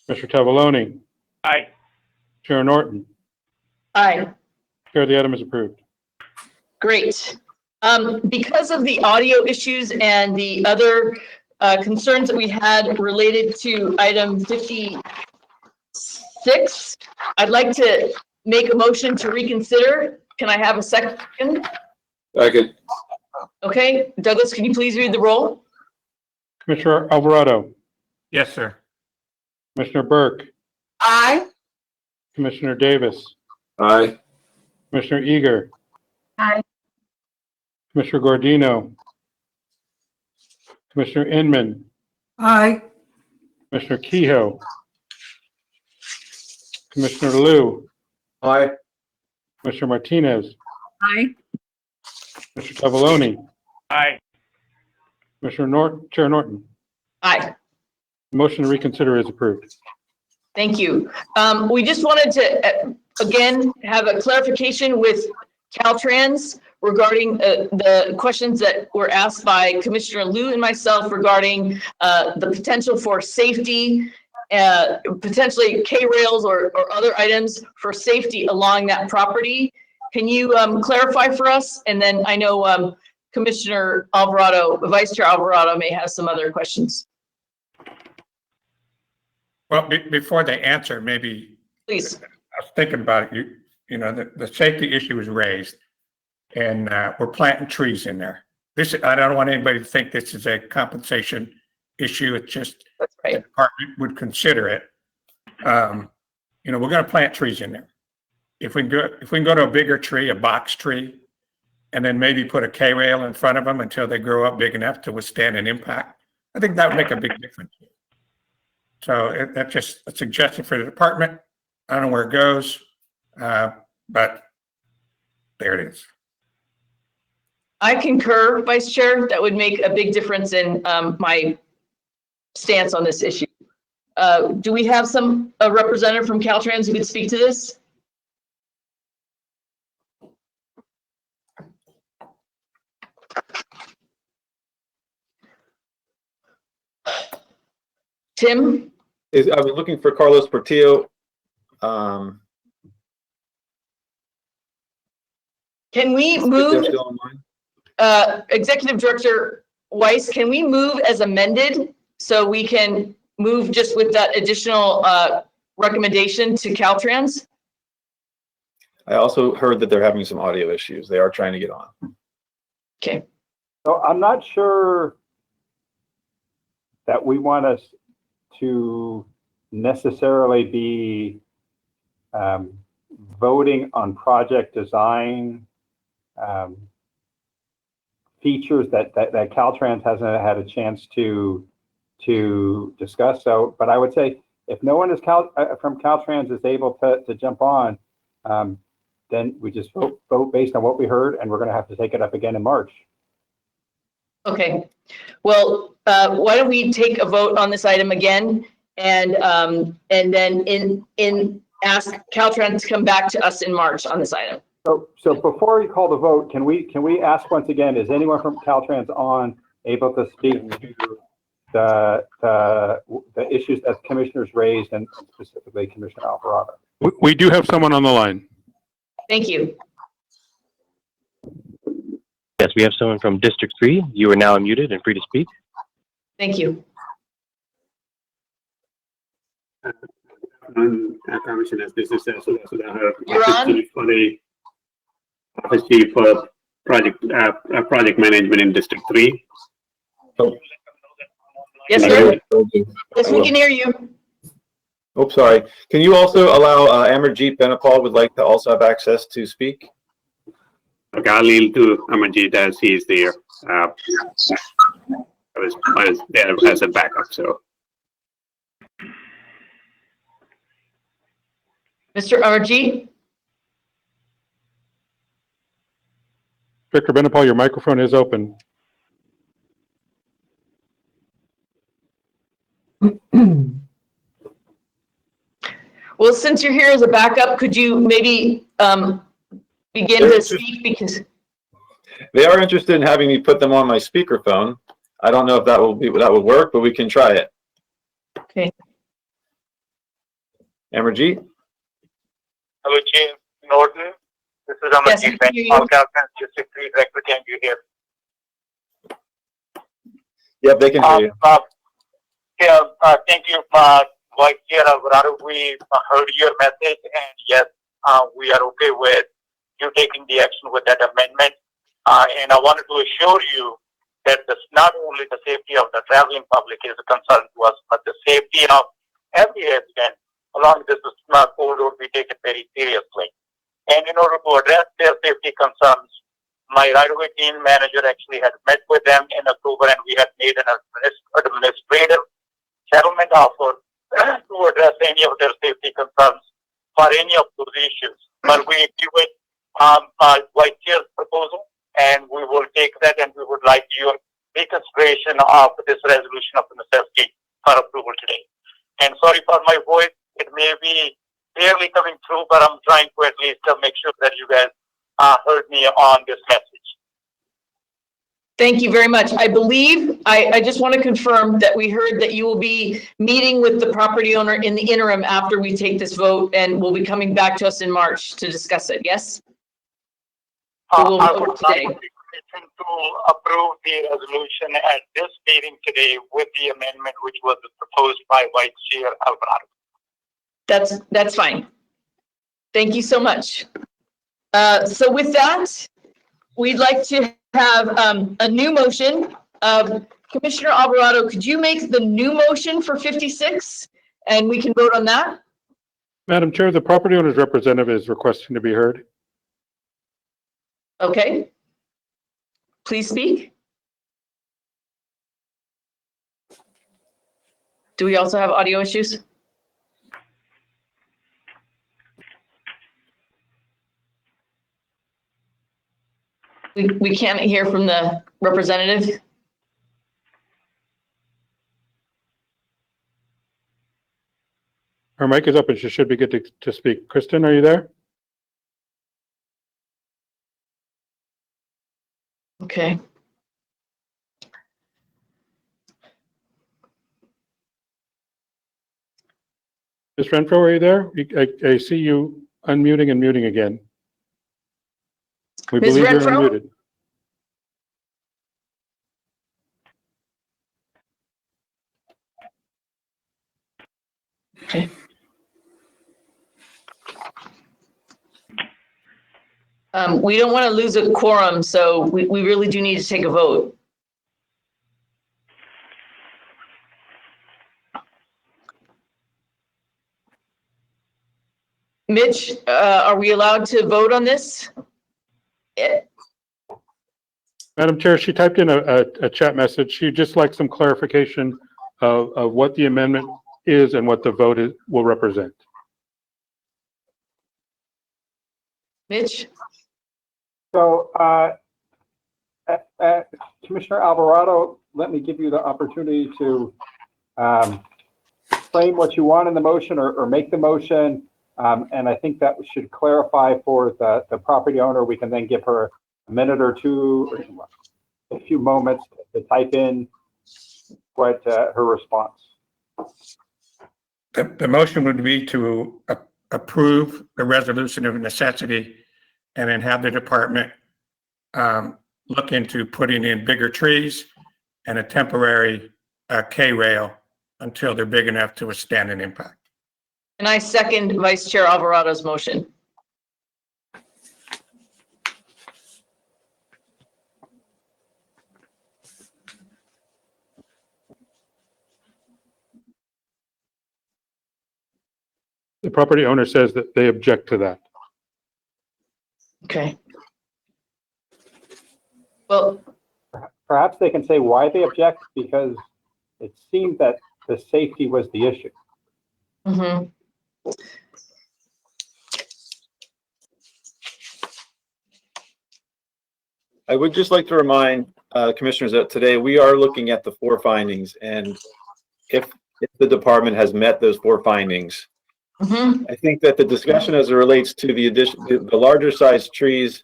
S14: Commissioner Tavaloni,
S4: Aye.
S14: Chair Norton.
S1: Aye.
S14: Chair, the item is approved.
S1: Great. Because of the audio issues and the other concerns that we had related to item 56, I'd like to make a motion to reconsider. Can I have a second?
S17: Second.
S1: Okay, Douglas, can you please read the roll?
S14: Commissioner Alvarado,
S4: Yes, sir.
S14: Commissioner Burke,
S13: Aye.
S14: Commissioner Davis,
S17: Aye.
S14: Commissioner Eager,
S11: Aye.
S14: Commissioner Guardino, Commissioner Inman,
S13: Aye.
S14: Commissioner Kehoe, Commissioner Liu,
S6: Aye.
S14: Commissioner Martinez,
S8: Aye.
S14: Commissioner Tavaloni,
S4: Aye.
S14: Chair Norton.
S1: Aye.
S14: The motion to reconsider is approved.
S1: Thank you. We just wanted to, again, have a clarification with Caltrans regarding the questions that were asked by Commissioner Liu and myself regarding the potential for safety, potentially K-rails or other items for safety along that property. Can you clarify for us? And then I know Commissioner Alvarado, Vice Chair Alvarado may have some other questions.
S18: Well, before they answer, maybe.
S1: Please.
S18: I was thinking about it. You know, the safety issue was raised, and we're planting trees in there. I don't want anybody to think this is a compensation issue. It's just
S1: That's right.
S18: the department would consider it. You know, we're going to plant trees in there. If we can go to a bigger tree, a box tree, and then maybe put a K-rail in front of them until they grow up big enough to withstand an impact, I think that would make a big difference. So that's just a suggestion for the department. I don't know where it goes, but there it is.
S1: I concur, Vice Chair. That would make a big difference in my stance on this issue. Do we have a representative from Caltrans who could speak to this? Tim?
S2: I was looking for Carlos Portillo.
S1: Can we move, Executive Director Weiss, can we move as amended so we can move just with that additional recommendation to Caltrans?
S2: I also heard that they're having some audio issues. They are trying to get on.
S1: Okay.
S7: So I'm not sure that we want us to necessarily be voting on project design features that Caltrans hasn't had a chance to discuss. So, but I would say if no one is from Caltrans is able to jump on, then we just vote based on what we heard, and we're going to have to take it up again in March.
S1: Okay. Well, why don't we take a vote on this item again, and then ask Caltrans to come back to us in March on this item.
S7: So before we call the vote, can we ask once again, is anyone from Caltrans able to speak to the issues that commissioners raised, and specifically Commissioner Alvarado?
S14: We do have someone on the line.
S1: Thank you.
S9: Yes, we have someone from District 3. You are now unmuted and free to speak.
S1: Thank you.
S19: Commissioners, this is
S1: You're on.
S19: for the Office Chief for project management in District 3.
S1: Yes, sir. Yes, we can hear you.
S2: Oh, sorry. Can you also allow Amarjeet Benapal would like to also have access to speak?
S19: Okay, I'll yield to Amarjeet as he is there. I was there as a backup, so.
S1: Mr. Amarjeet?
S14: Director Benapal, your microphone is open.
S1: Well, since you're here as a backup, could you maybe begin to speak, because
S2: they are interested in having me put them on my speakerphone. I don't know if that will work, but we can try it.
S1: Okay.
S2: Amarjeet?
S20: Hello, Chief Norton. This is Amarjeet Benapal, Caltrans District 3 Director. Can you hear?
S2: Yep, they can hear you.
S20: Thank you, Vice Chair Alvarado. We heard your message, and yes, we are okay with you taking the action with that amendment. And I wanted to assure you that not only the safety of the traveling public is a concern to us, but the safety of every resident along this corridor, we take it very seriously. And in order to address their safety concerns, my right-of-way team manager actually had met with them in October, and we had made an administrative settlement offer to address any of their safety concerns for any of those issues. But we agree with Vice Chair's proposal, and we will take that, and we would like your reconsideration of this resolution of the necessity for approval today. And sorry for my voice, it may be barely coming through, but I'm trying to at least make sure that you guys heard me on this message.
S1: Thank you very much. I believe, I just want to confirm that we heard that you will be meeting with the property owner in the interim after we take this vote, and will be coming back to us in March to discuss it, yes?
S20: I would like the commission to approve the resolution at this meeting today with the amendment which was proposed by Vice Chair Alvarado.
S1: That's fine. Thank you so much. So with that, we'd like to have a new motion. Commissioner Alvarado, could you make the new motion for 56 and we can vote on that?
S14: Madam Chair, the property owner's representative is requesting to be heard.
S1: Okay. Please speak. Do we also have audio issues? We can't hear from the representative.
S14: Her mic is up and she should be good to speak. Kristen, are you there?
S1: Okay.
S14: Ms. Renfro, are you there? I see you unmuting and muting again. We
S1: Ms.
S14: believe you're
S1: Renfro?
S14: unmuted.
S1: Okay. We don't want to lose a quorum, so we really do need to take a vote. Mitch, are we allowed to vote on this?
S14: Madam Chair, she typed in a chat message. She'd just like some clarification of what the amendment is and what the vote will represent.
S1: Mitch?
S7: So, Commissioner Alvarado, let me give you the opportunity to frame what you want in the motion or make the motion. And I think that should clarify for the property owner. We can then give her a minute or two, or a few moments to type in what her response.
S18: The motion would be to approve the resolution of necessity and then have the department look into putting in bigger trees and a temporary K-rail until they're big enough to withstand an impact.
S1: And I second Vice Chair Alvarado's motion.
S14: The property owner says that they object to that.
S1: Okay. Well,
S7: perhaps they can say why they object, because it seemed that the safety was the issue.
S1: Mm-hmm.
S2: I would just like to remind commissioners that today we are looking at the 4 findings, and if the department has met those 4 findings, I think that the discussion as it relates to the larger size trees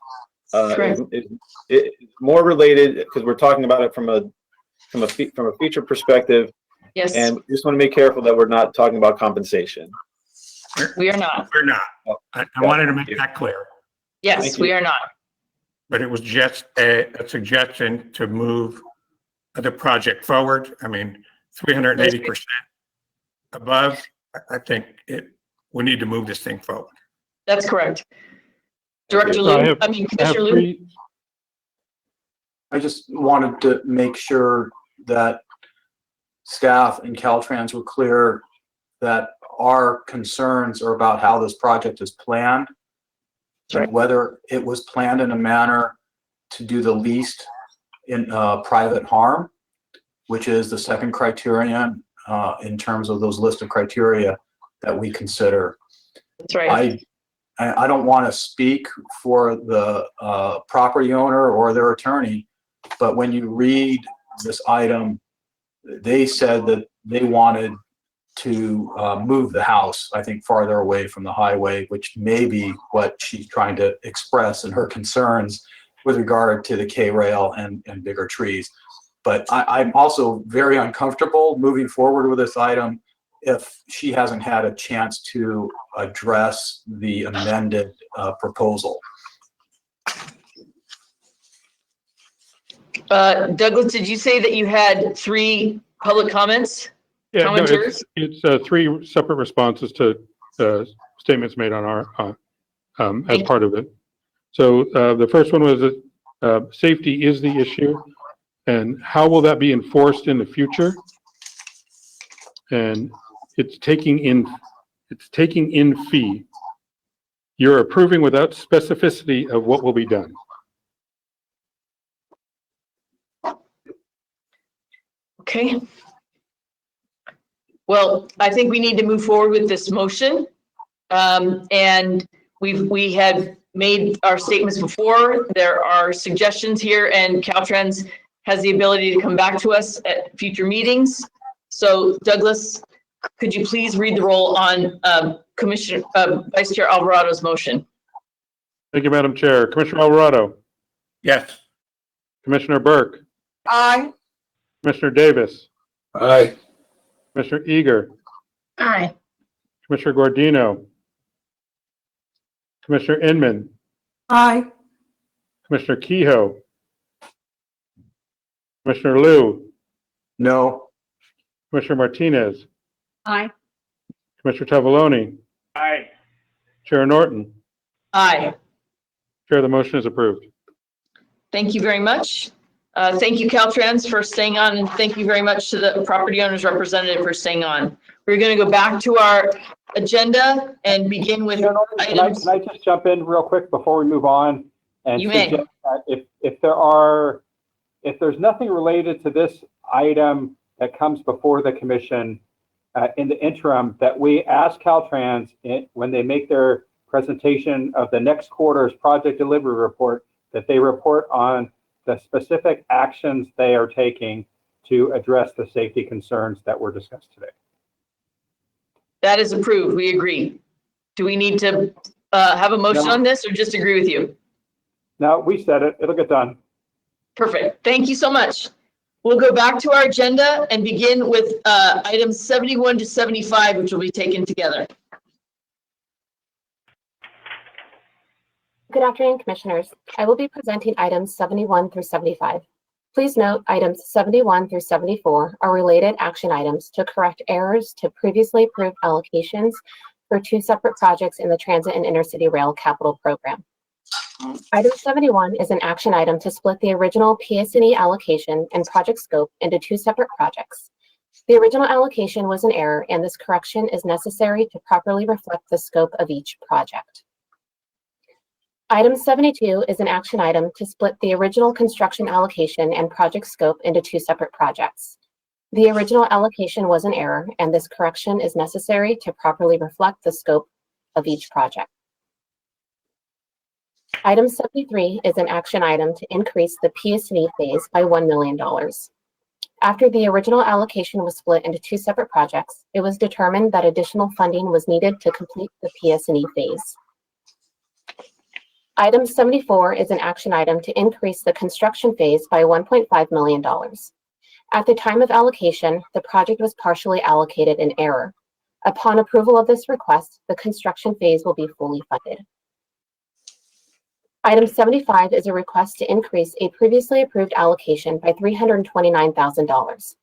S2: is more related, because we're talking about it from a feature perspective.
S1: Yes.
S2: And we just want to be careful that we're not talking about compensation.
S1: We are not.
S18: We're not. I wanted to make that clear.
S1: Yes, we are not.
S18: But it was just a suggestion to move the project forward. I mean, 380% above, I think we need to move this thing forward.
S1: That's correct. Director Liu, Commissioner Liu.
S6: I just wanted to make sure that staff and Caltrans were clear that our concerns are about how this project is planned, and whether it was planned in a manner to do the least in private harm, which is the second criterion in terms of those list of criteria that we consider.
S1: That's right.
S6: I don't want to speak for the property owner or their attorney, but when you read this item, they said that they wanted to move the house, I think, farther away from the highway, which may be what she's trying to express in her concerns with regard to the K-rail and bigger trees. But I'm also very uncomfortable moving forward with this item if she hasn't had a chance to address the amended proposal.
S1: Douglas, did you say that you had 3 public comments?
S14: Yeah, no,
S1: Commenters?
S14: it's 3 separate responses to statements made on our as part of it. So the first one was that safety is the issue, and how will that be enforced in the future? And it's taking in fee. You're approving without specificity of what will be done.
S1: Okay. Well, I think we need to move forward with this motion. And we have made our statements before. There are suggestions here, and Caltrans has the ability to come back to us at future meetings. So Douglas, could you please read the roll on Vice Chair Alvarado's motion?
S14: Thank you, Madam Chair. Commissioner Alvarado?
S18: Yes.
S14: Commissioner Burke?
S13: Aye.
S14: Commissioner Davis?
S17: Aye.
S14: Commissioner Eager?
S11: Aye.
S14: Commissioner Gordino? Commissioner Inman?
S13: Aye.
S14: Commissioner Kehoe? Commissioner Liu?
S6: No.
S14: Commissioner Martinez?
S8: Aye.
S14: Commissioner Tavaloni?
S4: Aye.
S14: Chair Norton?
S1: Aye.
S14: Chair, the motion is approved.
S1: Thank you very much. Thank you, Caltrans, for staying on, and thank you very much to the property owners representative for staying on. We're going to go back to our agenda and begin with
S7: Can
S1: items.
S7: I just jump in real quick before we move on? And
S1: You may.
S7: suggest that if there's nothing related to this item that comes before the commission in the interim, that we ask Caltrans when they make their presentation of the next quarter's project delivery report, that they report on the specific actions they are taking to address the safety concerns that were discussed today.
S1: That is approved. We agree. Do we need to have a motion
S7: No.
S1: on this or just agree with you?
S7: No, we said it. It'll get done.
S1: Perfect. Thank you so much. We'll go back to our agenda and begin with items 71 to 75, which will be taken together.
S21: Good afternoon, Commissioners. I will be presenting items 71 through 75. Please note items 71 through 74 are related action items to correct errors to previously approved allocations for two separate projects in the Transit and Intercity Rail Capital Program. Item 71 is an action item to split the original Psne allocation and project scope into two separate projects. The original allocation was an error, and this correction is necessary to properly reflect the scope of each project. Item 72 is an action item to split the original construction allocation and project scope into two separate projects. The original allocation was an error, and this correction is necessary to properly reflect the scope of each project. Item 73 is an action item to increase the Psne phase by $1 million. After the original allocation was split into two separate projects, it was determined that additional funding was needed to complete the Psne phase. Item 74 is an action item to increase the construction phase by $1.5 million. At the time of allocation, the project was partially allocated in error. Upon approval of this request, the construction phase will be fully funded. Item 75 is a request to increase a previously approved allocation by $329,000.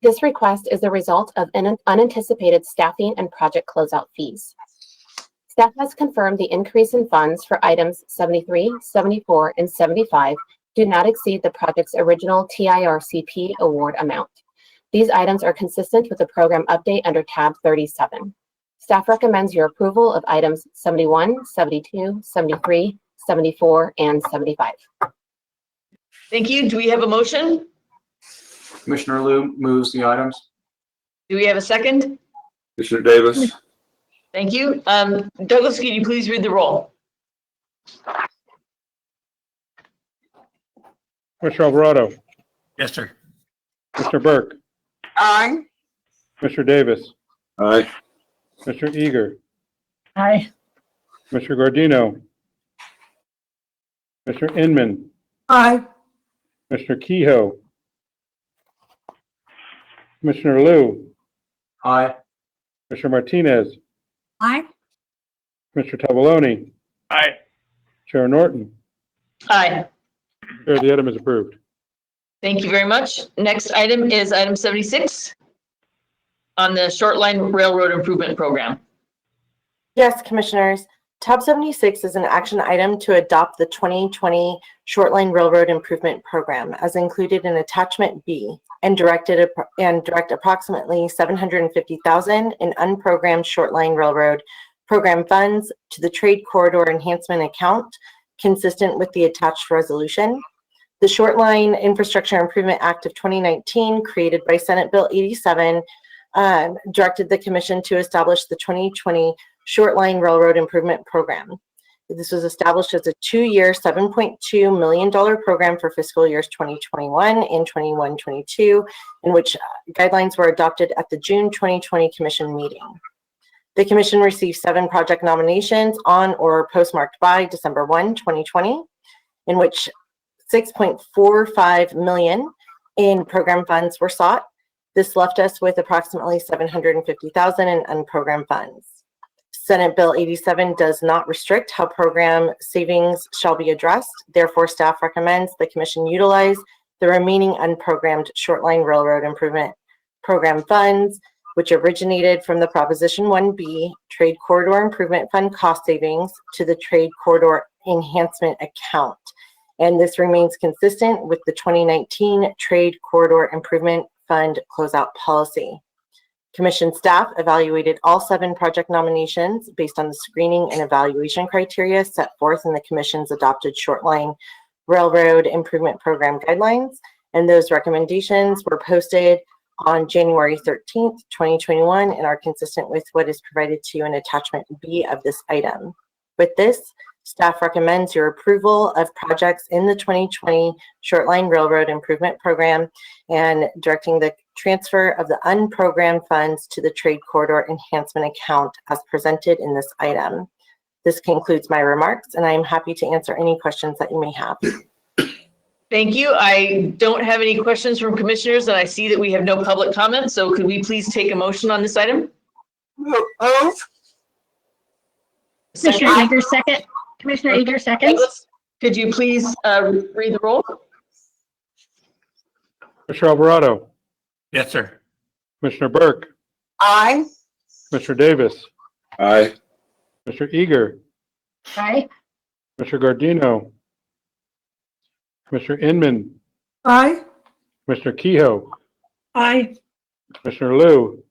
S21: This request is the result of unanticipated staffing and project closeout fees. Staff has confirmed the increase in funds for items 73, 74, and 75 do not exceed the project's original TIRCP award amount. These items are consistent with the program update under tab 37. Staff recommends your approval of items 71, 72, 73, 74, and 75.
S1: Thank you. Do we have a motion?
S6: Commissioner Liu moves the items.
S1: Do we have a second?
S17: Commissioner Davis.
S1: Thank you. Douglas, can you please read the roll?
S14: Commissioner Alvarado,
S18: Yes, sir.
S14: Commissioner Burke,
S13: Aye.
S14: Commissioner Davis,
S17: Aye.
S14: Commissioner Eager,
S11: Aye.
S14: Commissioner Gardino, Commissioner Inman,
S13: Aye.
S14: Commissioner Kehoe, Commissioner Liu,
S6: Aye.
S14: Commissioner Martinez,
S8: Aye.
S14: Commissioner Tavoloni,
S4: Aye.
S14: Chair Norton.
S1: Aye.
S14: Chair, the item is approved.
S1: Thank you very much. Next item is item 76 on the Short Line Railroad Improvement Program.
S22: Yes, Commissioners. Tab 76 is an action item to adopt the 2020 Short Line Railroad Improvement Program as included in Attachment B and direct approximately $750,000 in unprogrammed Short Line Railroad program funds to the Trade Corridor Enhancement Account consistent with the attached resolution. The Short Line Infrastructure Improvement Act of 2019, created by Senate Bill 87, directed the Commission to establish the 2020 Short Line Railroad Improvement Program. This was established as a 2-year, $7.2 million program for fiscal years 2021 and 21-22, in which guidelines were adopted at the June 2020 Commission meeting. The Commission received 7 project nominations on or postmarked by December 1, 2020, in which $6.45 million in program funds were sought. This left us with approximately $750,000 in unprogrammed funds. Senate Bill 87 does not restrict how program savings shall be addressed. Therefore, staff recommends the Commission utilize the remaining unprogrammed Short Line Railroad Improvement Program funds, which originated from the Proposition 1B Trade Corridor Improvement Fund cost savings to the Trade Corridor Enhancement Account. And this remains consistent with the 2019 Trade Corridor Improvement Fund closeout policy. Commission staff evaluated all 7 project nominations based on the screening and evaluation criteria set forth in the Commission's adopted Shortline Railroad Improvement Program guidelines, and those recommendations were posted on January 13th, 2021, and are consistent with what is provided to you in attachment B of this item. With this, staff recommends your approval of projects in the 2020 Shortline Railroad Improvement Program and directing the transfer of the unprogrammed funds to the Trade Corridor Enhancement Account as presented in this item. This concludes my remarks, and I am happy to answer any questions that you may have.
S1: Thank you. I don't have any questions from commissioners, and I see that we have no public comment. So could we please take a motion on this item?
S13: Move.
S11: Commissioner Eager, second. Commissioner Eager, seconds.
S1: Could you please read the roll?
S14: Commissioner Alvarado,
S18: Yes, sir.
S14: Commissioner Burke,
S13: Aye.
S14: Commissioner Davis,
S17: Aye.
S14: Commissioner Eager,
S11: Aye.
S14: Commissioner Gardino, Commissioner Inman,
S13: Aye.
S14: Commissioner Kehoe,
S13: Aye.
S14: Commissioner Liu,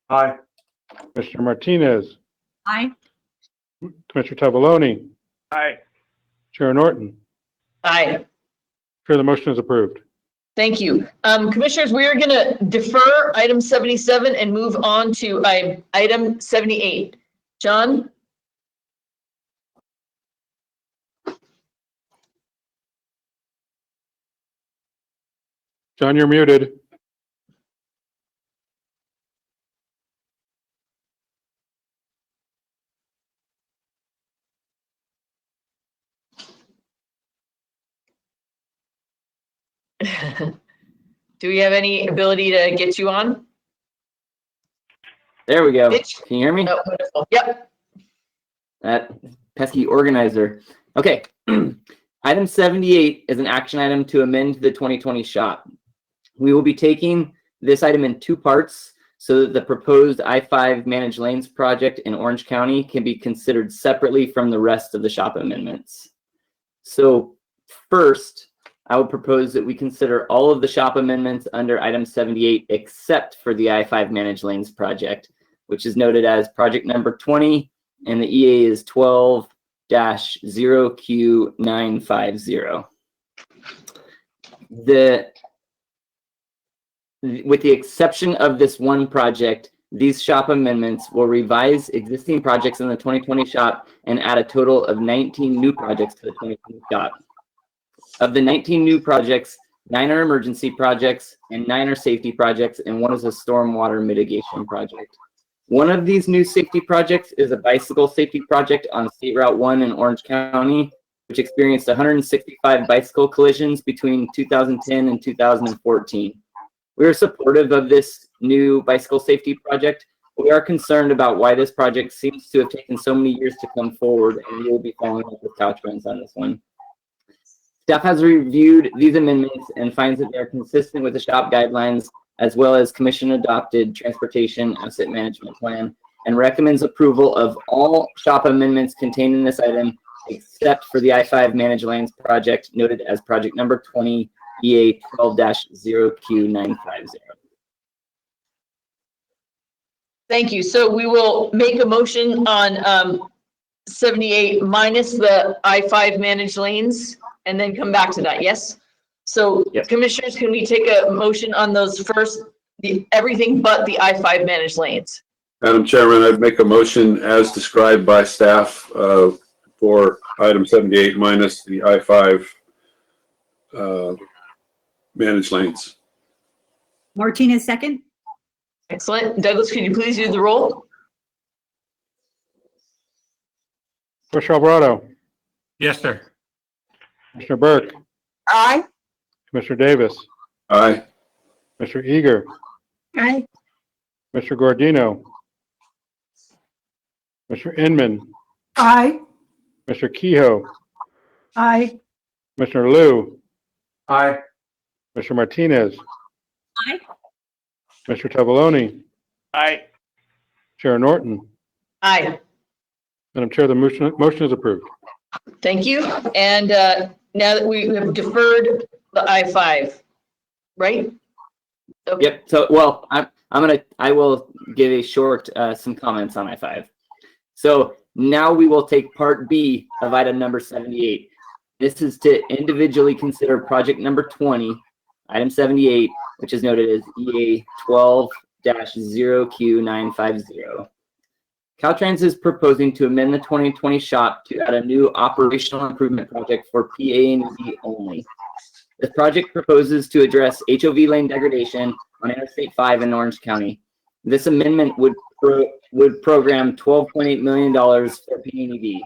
S6: Aye.
S14: Commissioner Martinez,
S8: Aye.
S14: Commissioner Tavoloni,
S4: Aye.
S14: Chair Norton.
S1: Aye.
S14: Chair, the motion is approved.
S1: Thank you. Commissioners, we are going to defer item 77 and move on to item 78. John?
S14: John, you're muted.
S1: Do we have any ability to get you on?
S10: There we go.
S1: Mitch?
S10: Can you hear me?
S1: Oh, wonderful. Yep.
S10: That pesky organizer. Okay. Item 78 is an action item to amend the 2020 shop. We will be taking this item in 2 parts so that the proposed I-5 managed lanes project in Orange County can be considered separately from the rest of the shop amendments. So first, I would propose that we consider all of the shop amendments under item 78 except for the I-5 managed lanes project, which is noted as project number 20, and the EA is 12-0Q950. With the exception of this one project, these shop amendments will revise existing projects in the 2020 shop and add a total of 19 new projects to the 2020 shop. Of the 19 new projects, 9 are emergency projects and 9 are safety projects, and 1 is a stormwater mitigation project. One of these new safety projects is a bicycle safety project on State Route 1 in Orange County, which experienced 165 bicycle collisions between 2010 and 2014. We are supportive of this new bicycle safety project. We are concerned about why this project seems to have taken so many years to come forward, and we will be following up with Caltrans on this one. Staff has reviewed these amendments and finds that they are consistent with the shop guidelines as well as commission adopted transportation asset management plan, and recommends approval of all shop amendments contained in this item except for the I-5 managed lanes project noted as project number 20 EA 12-0Q950.
S1: Thank you. So we will make a motion on 78 minus the I-5 managed lanes and then come back to that, yes? So
S10: yes.
S1: Commissioners, can we take a motion on those first, everything but the I-5 managed lanes?
S17: Madam Chairman, I'd make a motion as described by staff for item 78 minus the I-5 managed lanes.
S8: Martinez, second.
S1: Excellent. Douglas, can you please do the roll?
S14: Commissioner Alvarado,
S18: Yes, sir.
S14: Commissioner Burke,
S13: Aye.
S14: Commissioner Davis,
S17: Aye.
S14: Commissioner Eager,
S11: Aye.
S14: Commissioner Gardino, Commissioner Inman,
S13: Aye.
S14: Commissioner Kehoe,
S13: Aye.
S14: Commissioner Liu,
S6: Aye.
S14: Commissioner Martinez,
S8: Aye.
S14: Commissioner Tavoloni,
S4: Aye.
S14: Chair Norton.
S1: Aye.
S14: Madam Chair, the motion is approved.
S1: Thank you. And now that we have deferred the I-5, right? Okay.
S10: Yep. So, well, I will give a short, some comments on I-5. So now we will take part B of item number 78. This is to individually consider project number 20, item 78, which is noted as EA 12-0Q950. Caltrans is proposing to amend the 2020 shop to add a new operational improvement project for PA&Z only. This project proposes to address HOV lane degradation on Interstate 5 in Orange County. This amendment would program $12.8 million for PA&Z.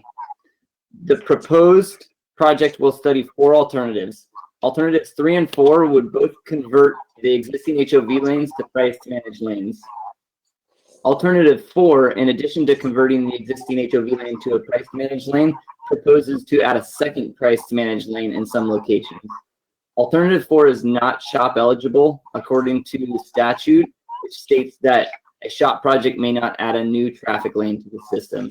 S10: The proposed project will study 4 alternatives. Alternatives 3 and 4 would both convert the existing HOV lanes to price-managed lanes. Alternative 4, in addition to converting the existing HOV lane to a price-managed lane, proposes to add a second price-managed lane in some locations. Alternative 4 is not shop eligible according to statute, which states that a shop project may not add a new traffic lane to the system.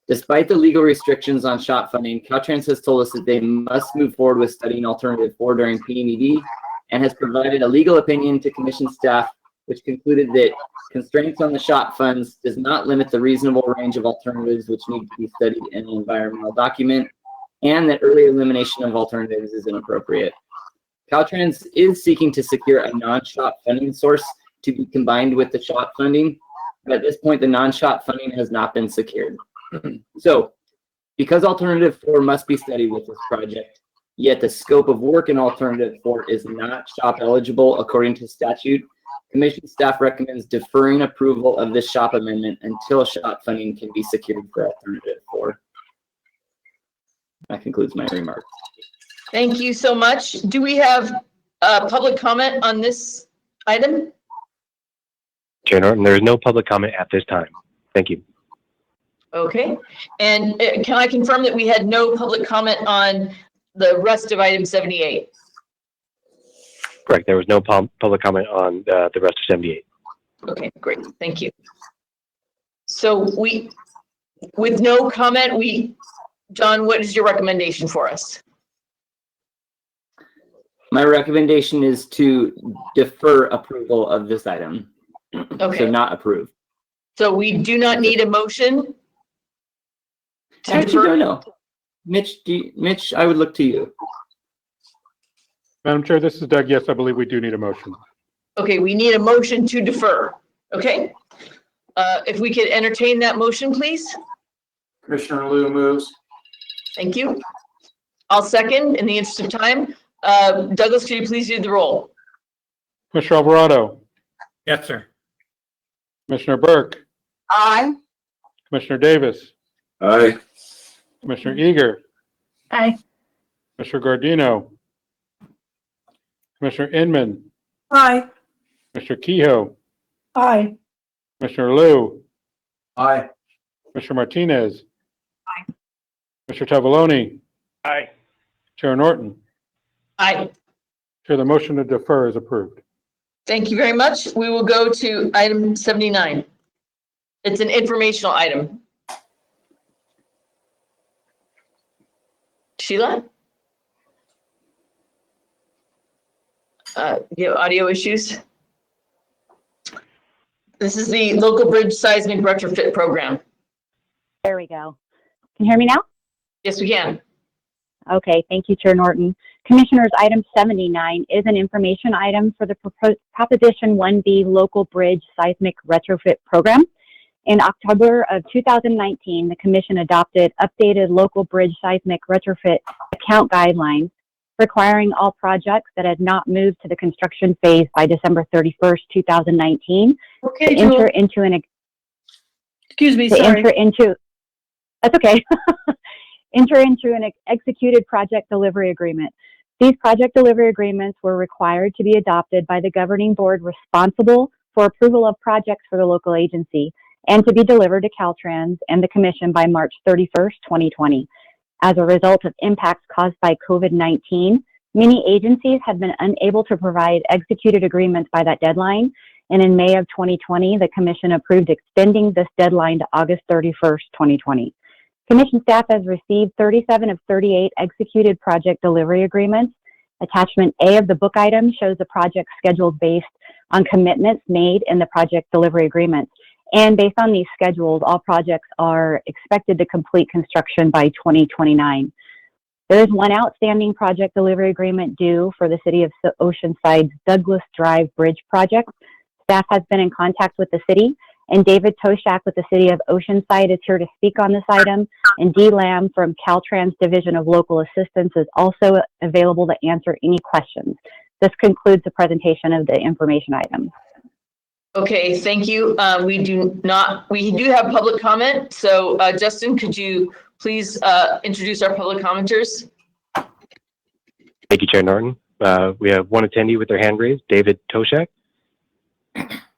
S10: Despite the legal restrictions on shop funding, Caltrans has told us that they must move forward with studying Alternative 4 during PMED and has provided a legal opinion to commission staff, which concluded that constraints on the shop funds does not limit the reasonable range of alternatives which need to be studied in an environmental document, and that early elimination of alternatives is inappropriate. Caltrans is seeking to secure a non-shop funding source to be combined with the shop funding, but at this point the non-shop funding has not been secured. So, because Alternative 4 must be studied with this project, yet the scope of work in Alternative 4 is not shop eligible according to statute, Commission staff recommends deferring approval of this shop amendment until shop funding can be secured for Alternative 4. That concludes my remarks.
S1: Thank you so much. Do we have public comment on this item?
S9: Chair Norton, there is no public comment at this time. Thank you.
S1: Okay. And can I confirm that we had no public comment on the rest of item 78?
S9: Correct. There was no public comment on the rest of 78.
S1: Okay, great. Thank you. So with no comment, John, what is your recommendation for us?
S10: My recommendation is to defer approval of this item.
S1: Okay.
S10: So not approve.
S1: So we do not need a motion?
S10: Actually, no. Mitch, I would look to you.
S14: Madam Chair, this is Doug. Yes, I believe we do need a motion.
S1: Okay, we need a motion to defer. Okay. If we could entertain that motion, please.
S6: Commissioner Liu moves.
S1: Thank you. I'll second in the interest of time. Douglas, could you please do the roll?
S14: Commissioner Alvarado.
S18: Yes, sir.
S14: Commissioner Burke.
S13: Aye.
S14: Commissioner Davis.
S17: Aye.
S14: Commissioner Eager.
S11: Aye.
S14: Commissioner Gardino. Commissioner Inman.
S13: Aye.
S14: Commissioner Kehoe.
S13: Aye.
S14: Commissioner Liu.
S6: Aye.
S14: Commissioner Martinez.
S13: Aye.
S14: Commissioner Tavaloni.
S4: Aye.
S14: Chair Norton.
S1: Aye.
S14: Chair, the motion to defer is approved.
S1: Thank you very much. We will go to item 79. It's an informational item. Sheila? You have audio issues? This is the local bridge seismic retrofit program.
S3: There we go. Can you hear me now?
S1: Yes, we can.
S3: Okay, thank you, Chair Norton. Commissioners, item 79 is an information item for the Proposition 1B Local Bridge Seismic Retrofit Program. In October of 2019, the Commission adopted updated local bridge seismic retrofit account guidelines requiring all projects that had not moved to the construction phase by December 31st, 2019
S13: Okay,
S3: to enter into an
S13: excuse me,
S3: to
S13: sorry.
S3: That's okay. Enter into an executed project delivery agreement. These project delivery agreements were required to be adopted by the governing board responsible for approval of projects for the local agency and to be delivered to Caltrans and the Commission by March 31st, 2020. As a result of impacts caused by COVID-19, many agencies have been unable to provide executed agreements by that deadline, and in May of 2020, the Commission approved extending this deadline to August 31st, 2020. Commission staff has received 37 of 38 executed project delivery agreements. Attachment A of the book item shows the project schedule based on commitments made in the project delivery agreements. And based on these schedules, all projects are expected to complete construction by 2029. There is one outstanding project delivery agreement due for the City of Oceanside's Douglas Drive Bridge project. Staff has been in contact with the city, and David Toshak with the City of Oceanside is here to speak on this item, and Dee Lamb from Caltrans Division of Local Assistance is also available to answer any questions. This concludes the presentation of the information items.
S1: Okay, thank you. We do have public comment. So Justin, could you please introduce our public commenters?
S9: Thank you, Chair Norton. We have one attendee with their hand raised, David Toshak.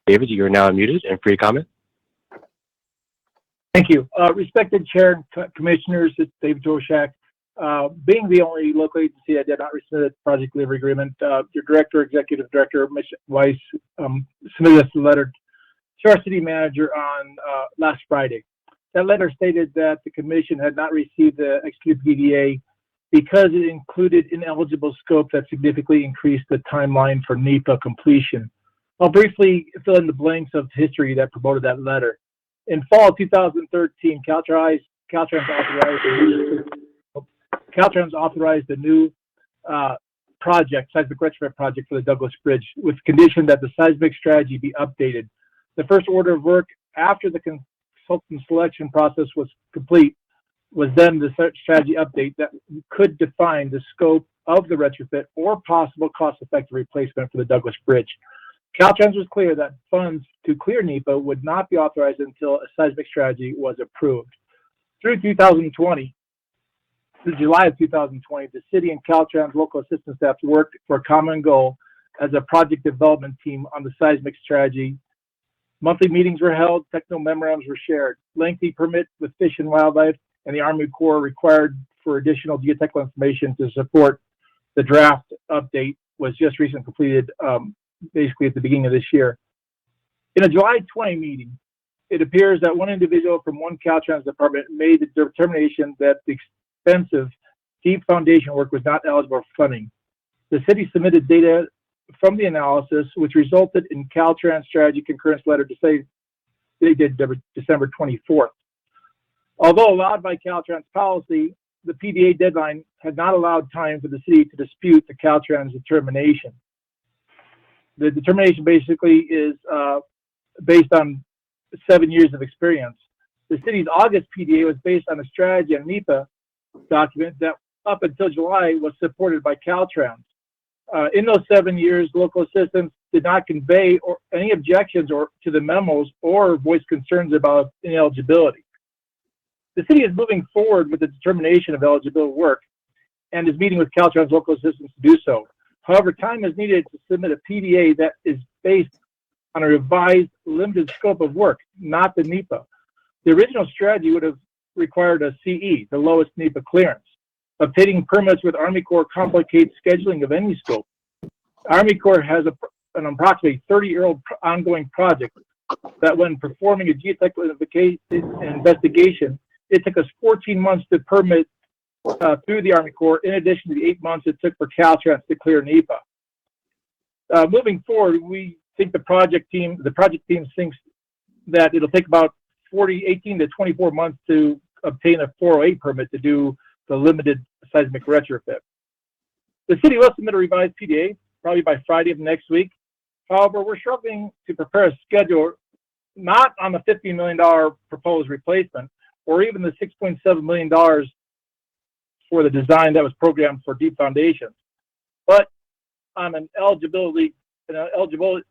S9: David, you are now unmuted and free to comment.
S12: Thank you. Respected Chair and Commissioners, it's David Toshak. Being the only local agency that did not receive a project delivery agreement, your director, executive director, Ms. Weiss, submitted us a letter to our city manager on last Friday. That letter stated that the commission had not received the executed PDA because it included ineligible scope that significantly increased the timeline for NEPA completion. I'll briefly fill in the blanks of history that promoted that letter. In fall 2013, Caltrans authorized a new project, seismic retrofit project for the Douglas Bridge, with condition that the seismic strategy be updated. The first order of work after the consultant selection process was complete was then the strategy update that could define the scope of the retrofit or possible cost-effective replacement for the Douglas Bridge. Caltrans was clear that funds to clear NEPA would not be authorized until a seismic strategy was approved. Through July of 2020, the city and Caltrans local assistance staff worked for a common goal as a project development team on the seismic strategy. Monthly meetings were held, technical memorandums were shared. Lengthy permit with Fish and Wildlife and the Army Corps required for additional geotechnical information to support the draft update was just recently completed, basically at the beginning of this year. In a July 20 meeting, it appears that one individual from one Caltrans department made the determination that the expensive deep foundation work was not eligible for funding. The city submitted data from the analysis, which resulted in Caltrans strategy concurrence letter to say they did December 24th. Although allowed by Caltrans policy, the PDA deadline had not allowed time for the city to dispute the Caltrans determination. The determination basically is based on 7 years of experience. The city's August PDA was based on a strategy and NEPA document that up until July was supported by Caltrans. In those 7 years, local assistance did not convey any objections to the memos or voice concerns about ineligibility. The city is moving forward with the determination of eligible work and is meeting with Caltrans local assistance to do so. However, time is needed to submit a PDA that is based on a revised limited scope of work, not the NEPA. The original strategy would have required a CE, the lowest NEPA clearance. Obtaining permits with Army Corps complicates scheduling of any scope. Army Corps has an approximately 30-year-old ongoing project that when performing a geotechnical investigation, it took us 14 months to permit through the Army Corps, in addition to the 8 months it took for Caltrans to clear NEPA. Moving forward, we think the project team thinks that it'll take about 18 to 24 months to obtain a 408 permit to do the limited seismic retrofit. The city will submit a revised PDA probably by Friday of next week. However, we're struggling to prepare a schedule not on the $50 million proposed replacement or even the $6.7 million for the design that was programmed for deep foundations, but on an eligibility determination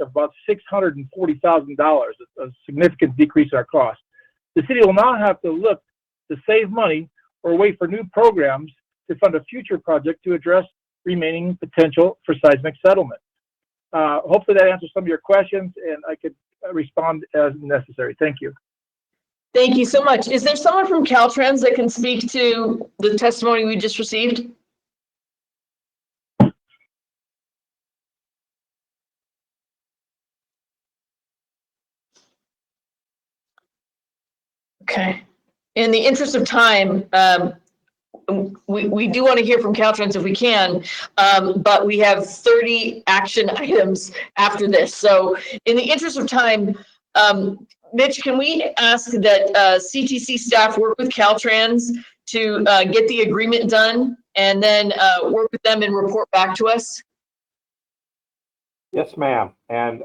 S12: of about $640,000, a significant decrease in our cost. The city will now have to look to save money or wait for new programs to fund a future project to address remaining potential for seismic settlement. Hopefully that answers some of your questions and I could respond as necessary. Thank you.
S1: Thank you so much. Is there someone from Caltrans that can speak to the testimony we just received? Okay. In the interest of time, we do want to hear from Caltrans if we can, but we have 30 action items after this. So in the interest of time, Mitch, can we ask that CTC staff work with Caltrans to get the agreement done and then work with them and report back to us?
S7: Yes, ma'am. And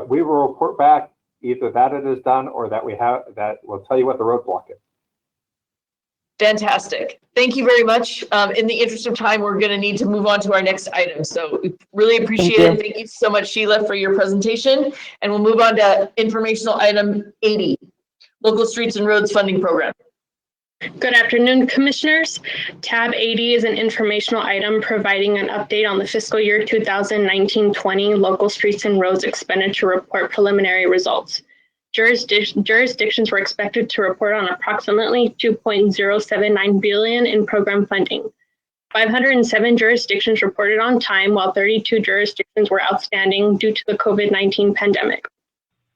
S7: we will report back either that it is done or that we'll tell you what the roadblock is.
S1: Fantastic. Thank you very much. In the interest of time, we're going to need to move on to our next item. So we really appreciate it. Thank you so much, Sheila, for your presentation. And we'll move on to informational item 80, Local Streets and Roads Funding Program.
S15: Good afternoon, Commissioners. Tab 80 is an informational item providing an update on the fiscal year 2019-20 Local Streets and Roads Expenditure Report preliminary results. Jurisdictions were expected to report on approximately $2.079 billion in program funding. 507 jurisdictions reported on time, while 32 jurisdictions were outstanding due to the COVID-19 pandemic.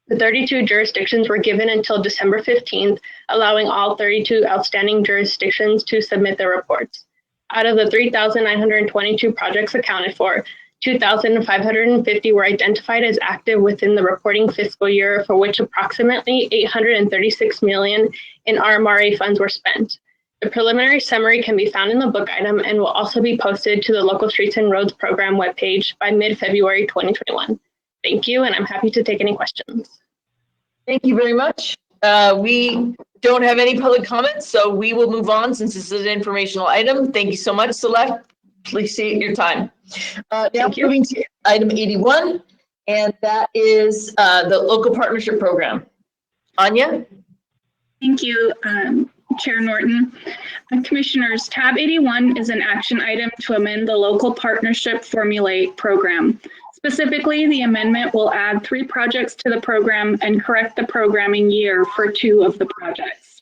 S15: The 32 jurisdictions were given until December 15th, allowing all 32 outstanding jurisdictions to submit their reports. Out of the 3,922 projects accounted for, 2,550 were identified as active within the reporting fiscal year, for which approximately $836 million in RMRA funds were spent. The preliminary summary can be found in the book item and will also be posted to the Local Streets and Roads Program webpage by mid-February 2021. Thank you, and I'm happy to take any questions.
S1: Thank you very much. We don't have any public comments, so we will move on since this is an informational item. Thank you so much, Celeste. Please see your time. Now moving to item 81, and that is the Local Partnership Program. Anya?
S15: Thank you, Chair Norton. Commissioners, tab 81 is an action item to amend the Local Partnership Formulate Program. Specifically, the amendment will add 3 projects to the program and correct the programming year for 2 of the projects.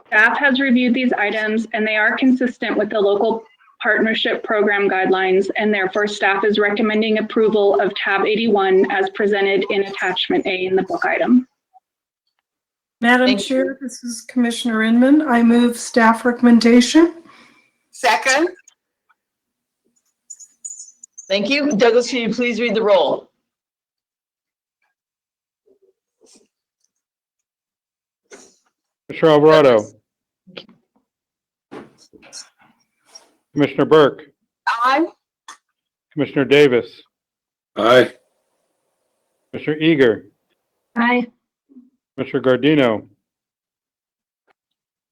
S15: Staff has reviewed these items and they are consistent with the Local Partnership Program guidelines, and therefore staff is recommending approval of tab 81 as presented in attachment A in the book item.
S13: Madam Chair, this is Commissioner Inman. I move staff recommendation.
S1: Second. Thank you. Douglas, can you please read the roll?
S14: Commissioner Alvarado. Commissioner Burke.
S11: Aye.
S14: Commissioner Davis.
S17: Aye.
S14: Commissioner Eager.
S11: Aye.
S14: Commissioner Gardino.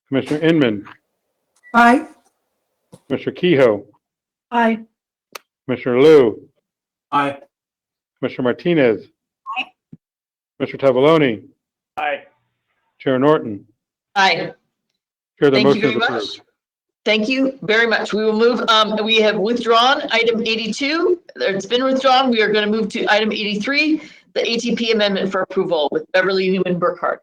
S14: Commissioner Inman.
S13: Aye.
S14: Commissioner Kehoe.
S13: Aye.
S14: Commissioner Liu.
S6: Aye.
S14: Commissioner Martinez.
S11: Aye.
S14: Commissioner Tavaloni.
S4: Aye.
S14: Chair Norton.
S1: Aye.
S14: Chair, the
S1: Thank you
S14: motion
S1: very
S14: is
S1: much.
S14: approved.
S1: Thank you very much. We will move, we have withdrawn item 82. It's been withdrawn. We are going to move to item 83, the ATP amendment for approval with Beverly Newman Burkhart.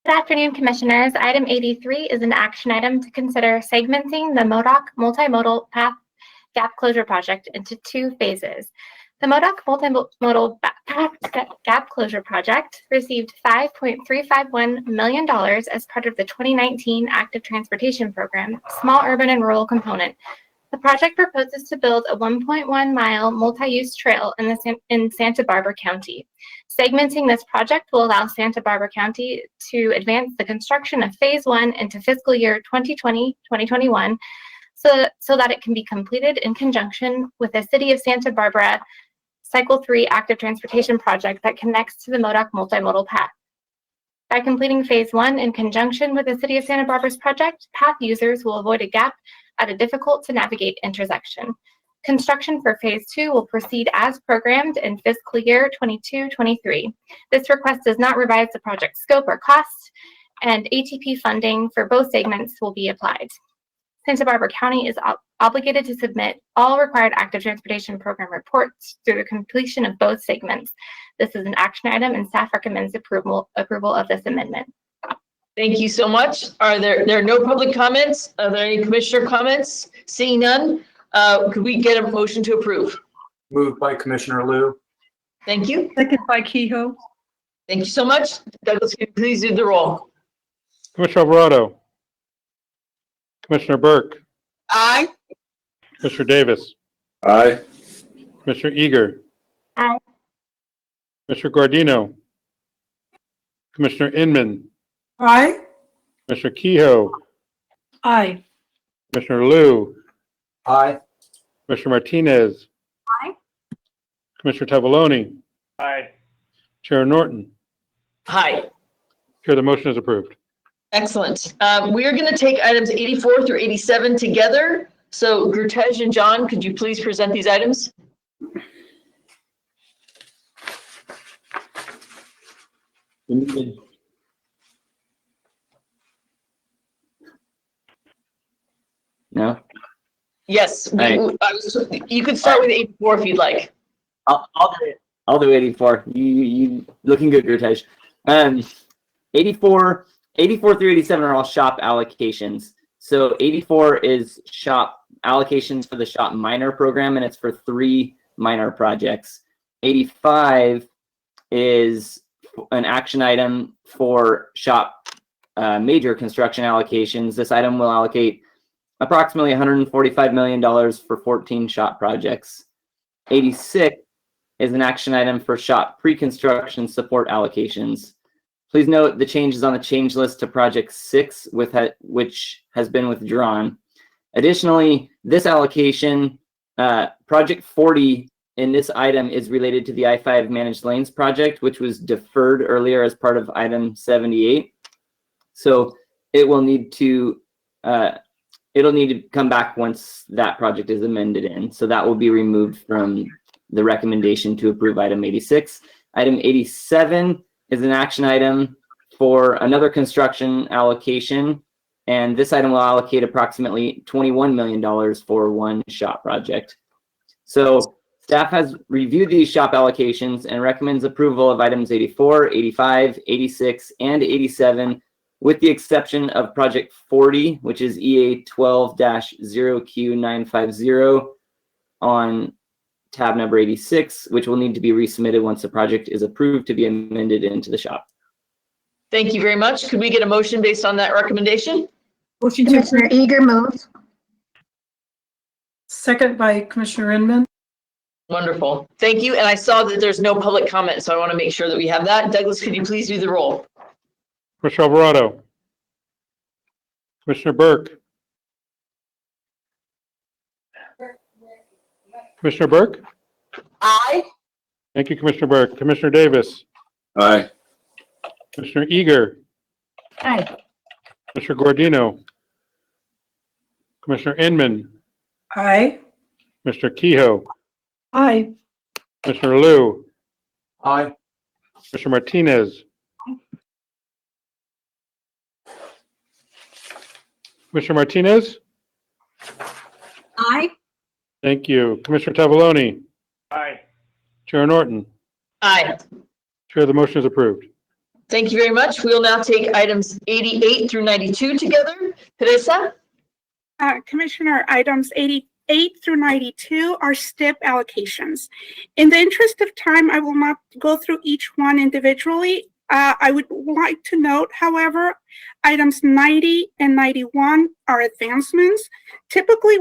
S16: Good afternoon, Commissioners. Item 83 is an action item to consider segmenting the Modoc Multimodal Path Gap Closure Project into 2 phases. The Modoc Multimodal Path Gap Closure Project received $5.351 million as part of the 2019 Active Transportation Program, Small Urban and Rural Component. The project proposes to build a 1.1-mile multi-use trail in Santa Barbara County. Segmenting this project will allow Santa Barbara County to advance the construction of Phase 1 into fiscal year 2020-2021 so that it can be completed in conjunction with the City of Santa Barbara Cycle 3 Active Transportation Project that connects to the Modoc Multimodal Path. By completing Phase 1 in conjunction with the City of Santa Barbara's project, path users will avoid a gap at a difficult-to-navigate intersection. Construction for Phase 2 will proceed as programmed in fiscal year 22-23. This request does not revise the project scope or cost, and ATP funding for both segments will be applied. Santa Barbara County is obligated to submit all required Active Transportation Program reports through the completion of both segments. This is an action item, and staff recommends approval of this amendment.
S1: Thank you so much. There are no public comments? Are there any commissioner comments? Seeing none, could we get a motion to approve?
S6: Moved by Commissioner Liu.
S1: Thank you.
S13: Second by Kehoe.
S1: Thank you so much. Douglas, can you please do the roll?
S14: Commissioner Alvarado. Commissioner Burke,
S11: Aye.
S14: Commissioner Davis,
S17: Aye.
S14: Commissioner Eager,
S11: Aye.
S14: Commissioner Guardino, Commissioner Inman,
S13: Aye.
S14: Commissioner Kehoe,
S13: Aye.
S14: Commissioner Liu,
S6: Aye.
S14: Commissioner Martinez,
S11: Aye.
S14: Commissioner Tavaloni,
S4: Aye.
S14: Chair Norton.
S1: Hi.
S14: Chair, the motion is approved.
S1: Excellent. We are going to take items 84 through 87 together. So Gurtej and John, could you please present these items?
S10: No?
S1: Yes,
S10: Aye.
S1: you could start with 84 if you'd like.
S10: I'll do it. I'll do 84. You looking good, Gurtej. 84 through 87 are all shop allocations. So 84 is shop allocations for the shop minor program, and it's for 3 minor projects. 85 is an action item for shop major construction allocations. This item will allocate approximately $145 million for 14 shop projects. 86 is an action item for shop pre-construction support allocations. Please note the changes on the change list to project 6, which has been withdrawn. Additionally, this allocation, project 40 in this item is related to the I-5 Managed Lanes project, which was deferred earlier as part of item 78. So it will need to come back once that project is amended in. So that will be removed from the recommendation to approve item 86. Item 87 is an action item for another construction allocation, and this item will allocate approximately $21 million for 1 shop project. So staff has reviewed these shop allocations and recommends approval of items 84, 85, 86, and 87, with the exception of project 40, which is EA 12-0Q950 on tab number 86, which will need to be resubmitted once the project is approved to be amended into the shop.
S1: Thank you very much. Could we get a motion based on that recommendation?
S8: Motion to
S11: Commissioner Eager moves.
S13: Second by Commissioner Inman.
S1: Wonderful. Thank you. And I saw that there's no public comment, so I want to make sure that we have that. Douglas, could you please do the roll?
S14: Commissioner Alvarado, Commissioner Burke, Commissioner Burke?
S11: Aye.
S14: Thank you, Commissioner Burke. Commissioner Davis,
S17: Aye.
S14: Commissioner Eager,
S11: Aye.
S14: Commissioner Guardino, Commissioner Inman,
S13: Aye.
S14: Commissioner Kehoe,
S13: Aye.
S14: Commissioner Liu,
S6: Aye.
S14: Commissioner Martinez, Commissioner Martinez?
S8: Aye.
S14: Thank you. Commissioner Tavaloni,
S4: Aye.
S14: Chair Norton.
S1: Aye.
S14: Chair, the motion is approved.
S1: Thank you very much. We'll now take items 88 through 92 together. Teresa?
S5: Commissioner, items 88 through 92 are STIP allocations. In the interest of time, I will not go through each one individually. I would like to note, however, items 90 and 91 are advancements. Typically,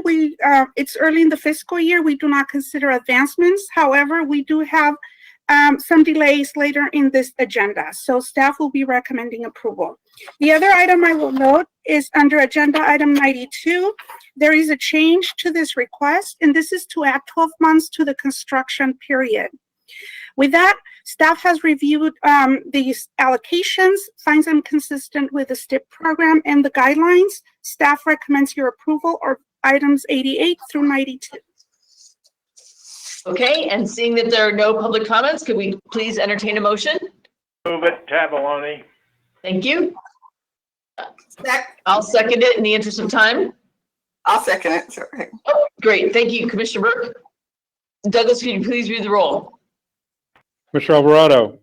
S5: it's early in the fiscal year. We do not consider advancements. However, we do have some delays later in this agenda, so staff will be recommending approval. The other item I will note is under agenda item 92. There is a change to this request, and this is to add 12 months to the construction period. With that, staff has reviewed these allocations, finds them consistent with the STIP program and the guidelines. Staff recommends your approval of items 88 through 92.
S1: Okay, and seeing that there are no public comments, could we please entertain a motion?
S4: Move it, Tavaloni.
S1: Thank you. I'll second it in the interest of time.
S11: I'll second it. Sorry.
S1: Oh, great. Thank you, Commissioner Burke. Douglas, could you please read the roll?
S14: Commissioner Alvarado,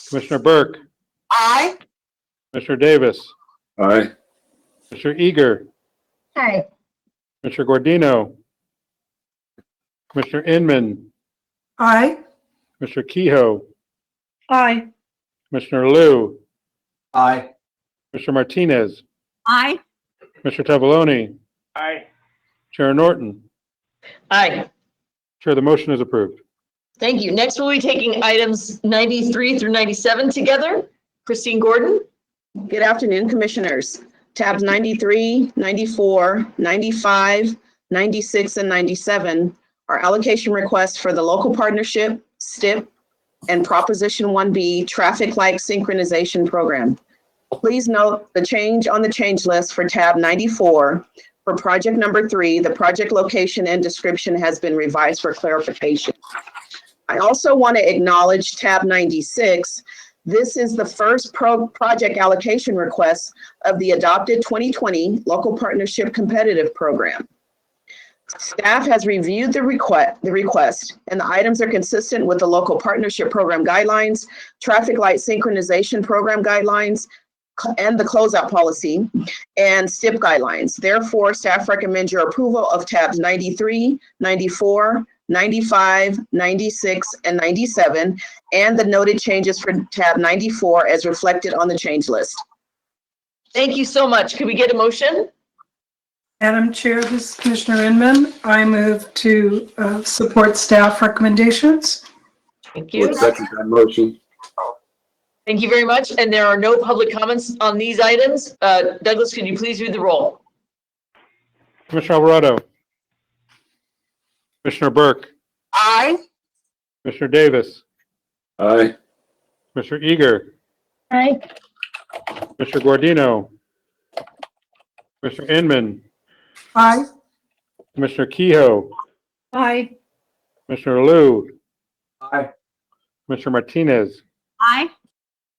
S14: Commissioner Burke,
S11: Aye.
S14: Commissioner Davis,
S17: Aye.
S14: Commissioner Eager,
S11: Aye.
S14: Commissioner Guardino, Commissioner Inman,
S13: Aye.
S14: Commissioner Kehoe,
S13: Aye.
S14: Commissioner Liu,
S6: Aye.
S14: Commissioner Martinez,
S8: Aye.
S14: Commissioner Tavallone,
S4: Aye.
S14: Chair Norton.
S1: Aye.
S14: Chair, the motion is approved.
S1: Thank you. Next, we'll be taking items 93 through 97 together. Christine Gordon.
S19: Good afternoon, Commissioners. Tabs 93, 94, 95, 96, and 97 are allocation requests for the local partnership, STIP, and Proposition 1B Traffic Light Synchronization Program. Please note the change on the change list for tab 94. For project number 3, the project location and description has been revised for clarification. I also want to acknowledge tab 96. This is the first project allocation request of the adopted 2020 Local Partnership Competitive Program. Staff has reviewed the request, and the items are consistent with the Local Partnership Program guidelines, Traffic Light Synchronization Program guidelines, and the closeout policy and STIP guidelines. Therefore, staff recommends your approval of tabs 93, 94, 95, 96, and 97, and the noted changes for tab 94 as reflected on the change list.
S1: Thank you so much. Could we get a motion?
S13: Madam Chair, this is Commissioner Inman. I move to support staff recommendations.
S1: Thank you.
S17: Second that motion.
S1: Thank you very much. And there are no public comments on these items. Douglas, can you please read the roll?
S14: Commissioner Alvarado. Commissioner Burke.
S19: Aye.
S14: Commissioner Davis.
S17: Aye.
S14: Commissioner Eager.
S11: Aye.
S14: Commissioner Guardino. Commissioner Inman.
S13: Aye.
S14: Commissioner Kehoe.
S8: Aye.
S14: Commissioner Liu.
S6: Aye.
S14: Commissioner Martinez.
S8: Aye.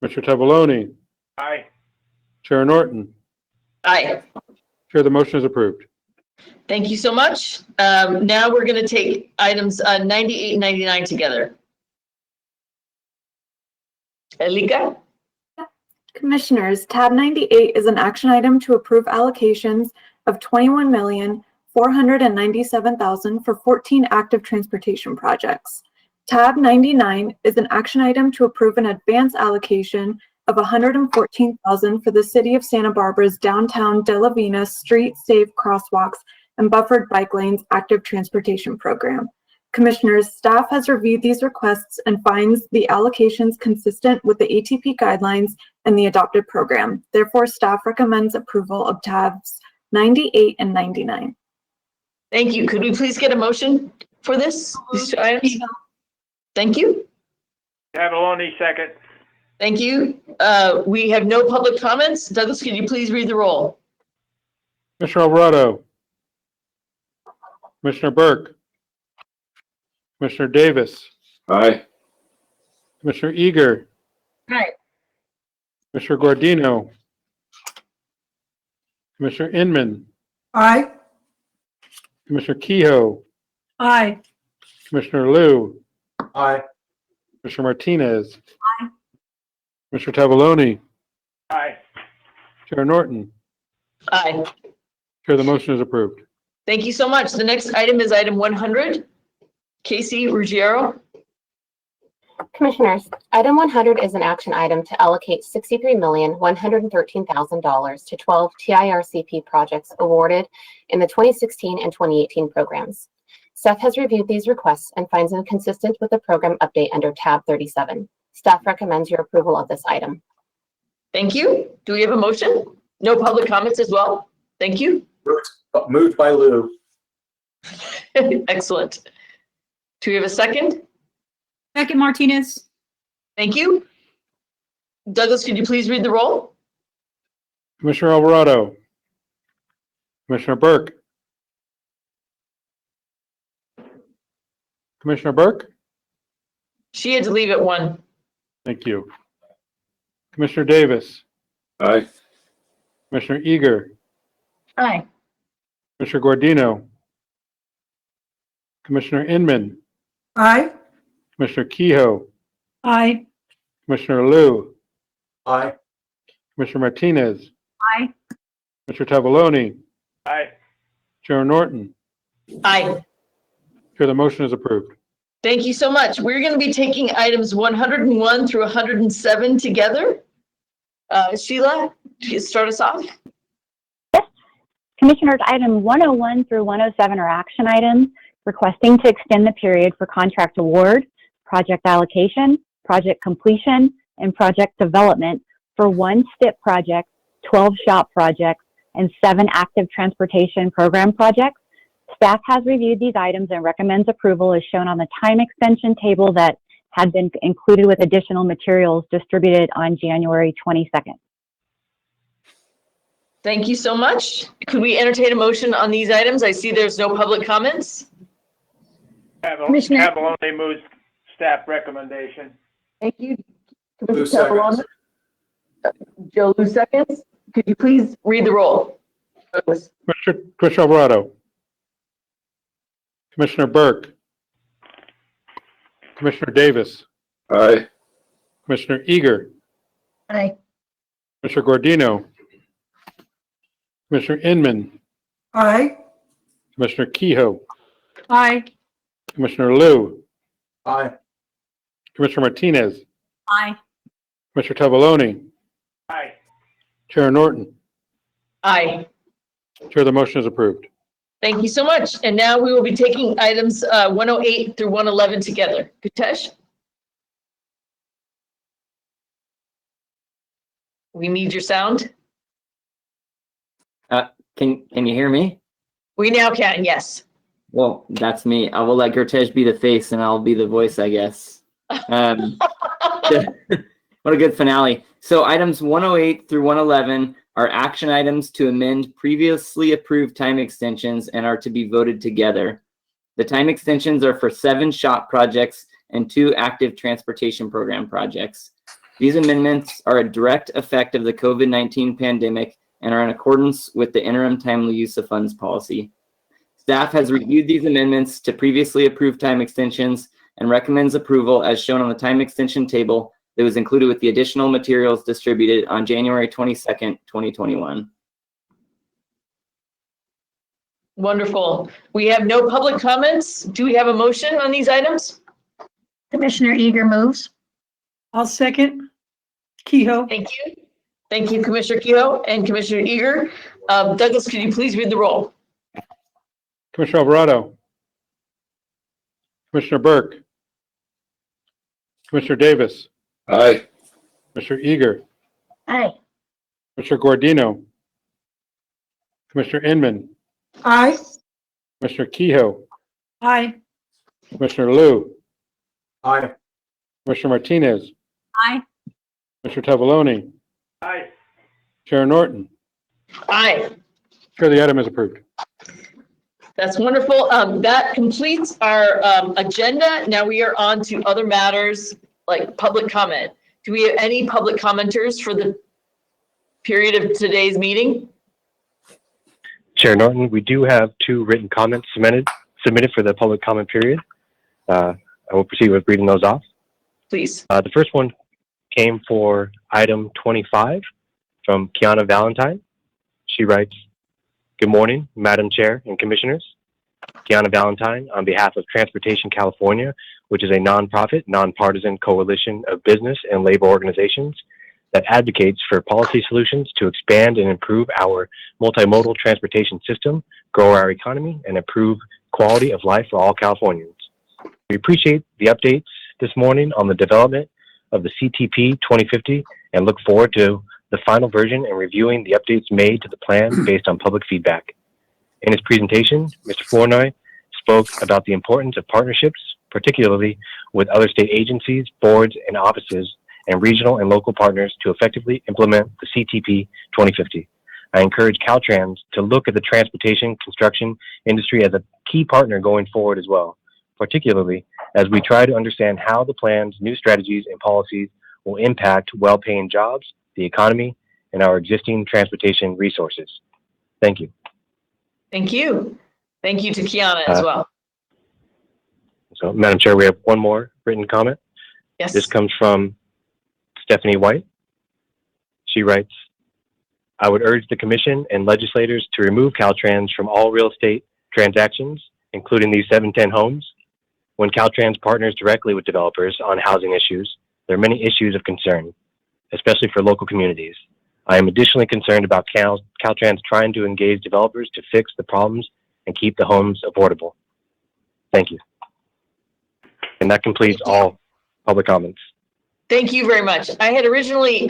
S14: Commissioner Tavallone.
S4: Aye.
S14: Chair Norton.
S1: Aye.
S14: Chair, the motion is approved.
S1: Thank you so much. Now we're going to take items 98 and 99 together. Elika?
S20: Commissioners, tab 98 is an action item to approve allocations of $21,497,000 for 14 active transportation projects. Tab 99 is an action item to approve an advance allocation of $114,000 for the City of Santa Barbara's downtown De La Vina Street Safe Crosswalks and Buffered Bike Lanes Active Transportation Program. Commissioners, staff has reviewed these requests and finds the allocations consistent with the ATP guidelines and the adopted program. Therefore, staff recommends approval of tabs 98 and 99.
S1: Thank you. Could we please get a motion for this? These two items? Thank you.
S4: Tavallone, second.
S1: Thank you. We have no public comments. Douglas, can you please read the roll?
S14: Commissioner Alvarado. Commissioner Burke. Commissioner Davis.
S17: Aye.
S14: Commissioner Eager.
S11: Aye.
S14: Commissioner Guardino. Commissioner Inman.
S13: Aye.
S14: Commissioner Kehoe.
S8: Aye.
S14: Commissioner Liu.
S6: Aye.
S14: Commissioner Martinez.
S8: Aye.
S14: Commissioner Tavallone.
S4: Aye.
S14: Chair Norton.
S1: Aye.
S14: Chair, the motion is approved.
S1: Thank you so much. The next item is item 100. Casey Ruggiero.
S21: Commissioners, item 100 is an action item to allocate $63,113,000 to 12 TIRCP projects awarded in the 2016 and 2018 programs. Staff has reviewed these requests and finds them consistent with the program update under tab 37. Staff recommends your approval of this item.
S1: Thank you. Do we have a motion? No public comments as well? Thank you.
S6: Moved by Lou.
S1: Excellent. Do we have a second?
S8: Second, Martinez.
S1: Thank you. Douglas, could you please read the roll?
S14: Commissioner Alvarado. Commissioner Burke. Commissioner Burke?
S1: She had to leave at 1.
S14: Thank you. Commissioner Davis.
S17: Aye.
S14: Commissioner Eager.
S11: Aye.
S14: Commissioner Guardino. Commissioner Inman.
S13: Aye.
S14: Commissioner Kehoe.
S8: Aye.
S14: Commissioner Liu.
S6: Aye.
S14: Commissioner Martinez.
S8: Aye.
S14: Commissioner Tavallone.
S4: Aye.
S14: Chair Norton.
S1: Aye.
S14: Chair, the motion is approved.
S1: Thank you so much. We're going to be taking items 101 through 107 together. Sheila, can you start us off?
S3: Commissioners, item 101 through 107 are action items requesting to extend the period for contract award, project allocation, project completion, and project development for 1 STIP project, 12 SHOP projects, and 7 active transportation program projects. Staff has reviewed these items and recommends approval as shown on the time extension table that had been included with additional materials distributed on January 22nd.
S1: Thank you so much. Could we entertain a motion on these items? I see there's no public comments.
S11: Commissioner-
S4: Tabulone moves staff recommendation.
S1: Thank you.
S6: Lou
S1: Commissioner
S6: seconds.
S1: Tabulone. Joe Lou seconds. Could you please read the roll?
S14: Commissioner Alvarado. Commissioner Burke. Commissioner Davis.
S17: Aye.
S14: Commissioner Eager.
S11: Aye.
S14: Commissioner Gordino. Commissioner Inman.
S13: Aye.
S14: Commissioner Kehoe.
S11: Aye.
S14: Commissioner Liu.
S6: Aye.
S14: Commissioner Martinez.
S11: Aye.
S14: Commissioner Tavoloni.
S4: Aye.
S14: Chair Norton.
S1: Aye.
S14: Chair, the motion is approved.
S1: Thank you so much. And now we will be taking items 108 through 111 together. Kutesh? We need your sound.
S10: Can you hear me?
S1: We now can, yes.
S10: Well, that's me. I will let Gertej be the face and I'll be the voice, I guess. What a good finale. So items 108 through 111 are action items to amend previously approved time extensions and are to be voted together. The time extensions are for 7 SHOP projects and 2 active transportation program projects. These amendments are a direct effect of the COVID-19 pandemic and are in accordance with the interim timely use of funds policy. Staff has reviewed these amendments to previously approved time extensions and recommends approval as shown on the time extension table that was included with the additional materials distributed on January 22nd, 2021.
S1: Wonderful. We have no public comments. Do we have a motion on these items?
S11: Commissioner Eager moves.
S13: I'll second. Kehoe.
S1: Thank you. Thank you, Commissioner Kehoe and Commissioner Eager. Douglas, could you please read the roll?
S14: Commissioner Alvarado. Commissioner Burke. Commissioner Davis.
S17: Aye.
S14: Commissioner Eager.
S11: Aye.
S14: Commissioner Gordino. Commissioner Inman.
S13: Aye.
S14: Commissioner Kehoe.
S13: Aye.
S14: Commissioner Liu.
S6: Aye.
S14: Commissioner Martinez.
S11: Aye.
S14: Commissioner Tavoloni.
S4: Aye.
S14: Chair Norton.
S1: Aye.
S14: Chair, the item is approved.
S1: That's wonderful. That completes our agenda. Now we are on to other matters like public comment. Do we have any public commenters for the period of today's meeting?
S9: Chair Norton, we do have 2 written comments submitted for the public comment period. I will proceed with reading those off.
S1: Please.
S9: The first one came for item 25 from Kiana Valentine. She writes, "Good morning, Madam Chair and Commissioners. Kiana Valentine on behalf of Transportation California, which is a nonprofit, nonpartisan coalition of business and labor organizations that advocates for policy solutions to expand and improve our multimodal transportation system, grow our economy, and improve quality of life for all Californians. We appreciate the updates this morning on the development of the CTP 2050 and look forward to the final version and reviewing the updates made to the plan based on public feedback. In his presentation, Mr. Flournoy spoke about the importance of partnerships, particularly with other state agencies, boards, and offices, and regional and local partners to effectively implement the CTP 2050. I encourage Caltrans to look at the transportation construction industry as a key partner going forward as well, particularly as we try to understand how the plan's new strategies and policies will impact well-paying jobs, the economy, and our existing transportation resources. Thank you."
S1: Thank you. Thank you to Kiana as well.
S9: So, Madam Chair, we have one more written comment.
S1: Yes.
S9: This comes from Stephanie White. She writes, "I would urge the Commission and legislators to remove Caltrans from all real estate transactions, including these 710 homes. When Caltrans partners directly with developers on housing issues, there are many issues of concern, especially for local communities. I am additionally concerned about Caltrans trying to engage developers to fix the problems and keep the homes affordable. Thank you. And that completes all public comments.
S1: Thank you very much. I had originally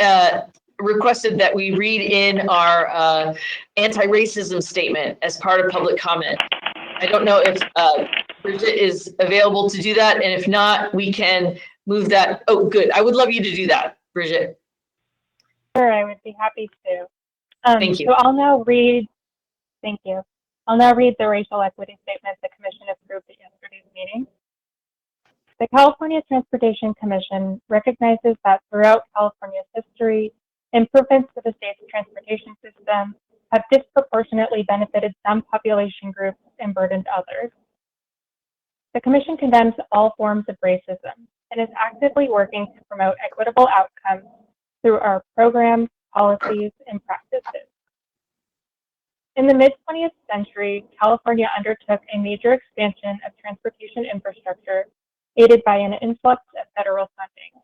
S1: requested that we read in our anti-racism statement as part of public comment. I don't know if Bridget is available to do that, and if not, we can move that. Oh, good. I would love you to do that, Bridget.
S2: Sure, I would be happy to.
S1: Thank you.
S2: So I'll now read, thank you. I'll now read the racial equity statement the Commission approved at yesterday's meeting. The California Transportation Commission recognizes that throughout California's history, improvements to the state's transportation system have disproportionately benefited some population groups and burdened others. The Commission condemns all forms of racism and is actively working to promote equitable outcomes through our programs, policies, and practices. In the mid-20th century, California undertook a major expansion of transportation infrastructure aided by an influx of federal funding.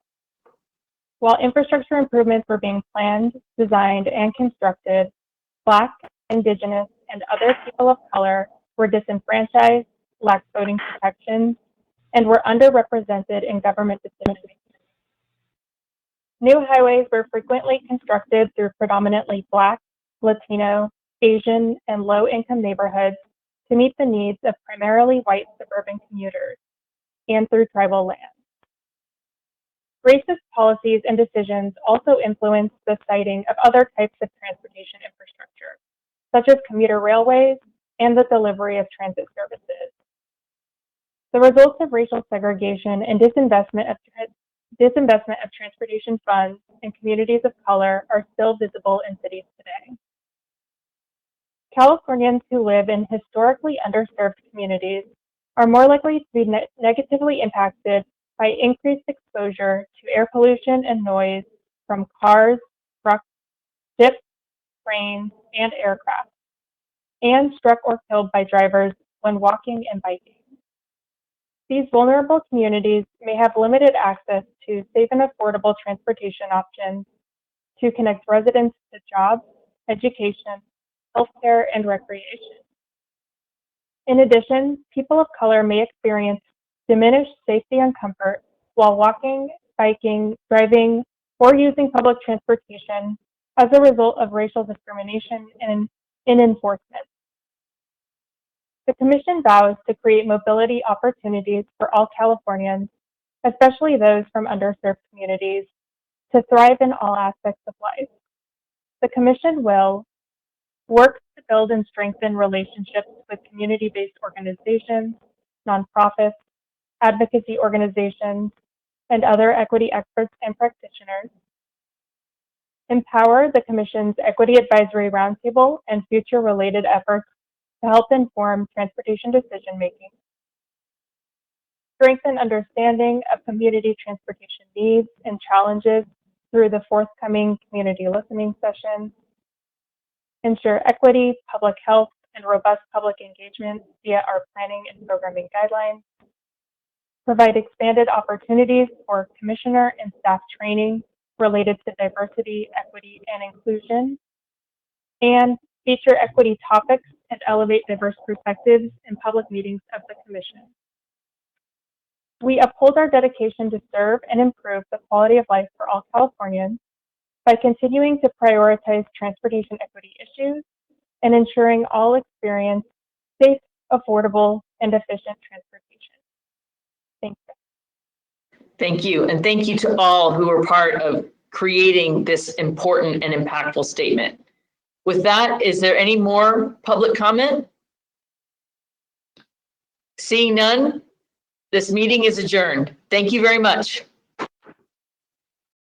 S2: While infrastructure improvements were being planned, designed, and constructed, Black, Indigenous, and other people of color were disenfranchised, lacked voting protections, and were underrepresented in government decision-making. New highways were frequently constructed through predominantly Black, Latino, Asian, and low-income neighborhoods to meet the needs of primarily white suburban commuters, and through tribal land. Racist policies and decisions also influenced the siting of other types of transportation infrastructure, such as commuter railways and the delivery of transit services. The results of racial segregation and disinvestment of transportation funds in communities of color are still visible in cities today. Californians who live in historically underserved communities are more likely to be negatively impacted by increased exposure to air pollution and noise from cars, trucks, ships, trains, and aircraft, and struck or killed by drivers when walking and biking. These vulnerable communities may have limited access to safe and affordable transportation options to connect residents to jobs, education, healthcare, and recreation. In addition, people of color may experience diminished safety and comfort while walking, biking, driving, or using public transportation as a result of racial discrimination in enforcement. The Commission vows to create mobility opportunities for all Californians, especially those from underserved communities, to thrive in all aspects of life. The Commission will work to build and strengthen relationships with community-based organizations, nonprofits, advocacy organizations, and other equity experts and practitioners. Empower the Commission's Equity Advisory Roundtable and future related efforts to help inform transportation decision-making. Strengthen understanding of community transportation needs and challenges through the forthcoming community listening sessions. Ensure equity, public health, and robust public engagement via our planning and programming guidelines. Provide expanded opportunities for commissioner and staff training related to diversity, equity, and inclusion. And feature equity topics and elevate diverse perspectives in public meetings of the Commission. We uphold our dedication to serve and improve the quality of life for all Californians by continuing to prioritize transportation equity issues and ensuring all experience safe, affordable, and efficient transportation. Thank you.
S1: Thank you. And thank you to all who were part of creating this important and impactful statement. With that, is there any more public comment? Seeing none, this meeting is adjourned. Thank you very much.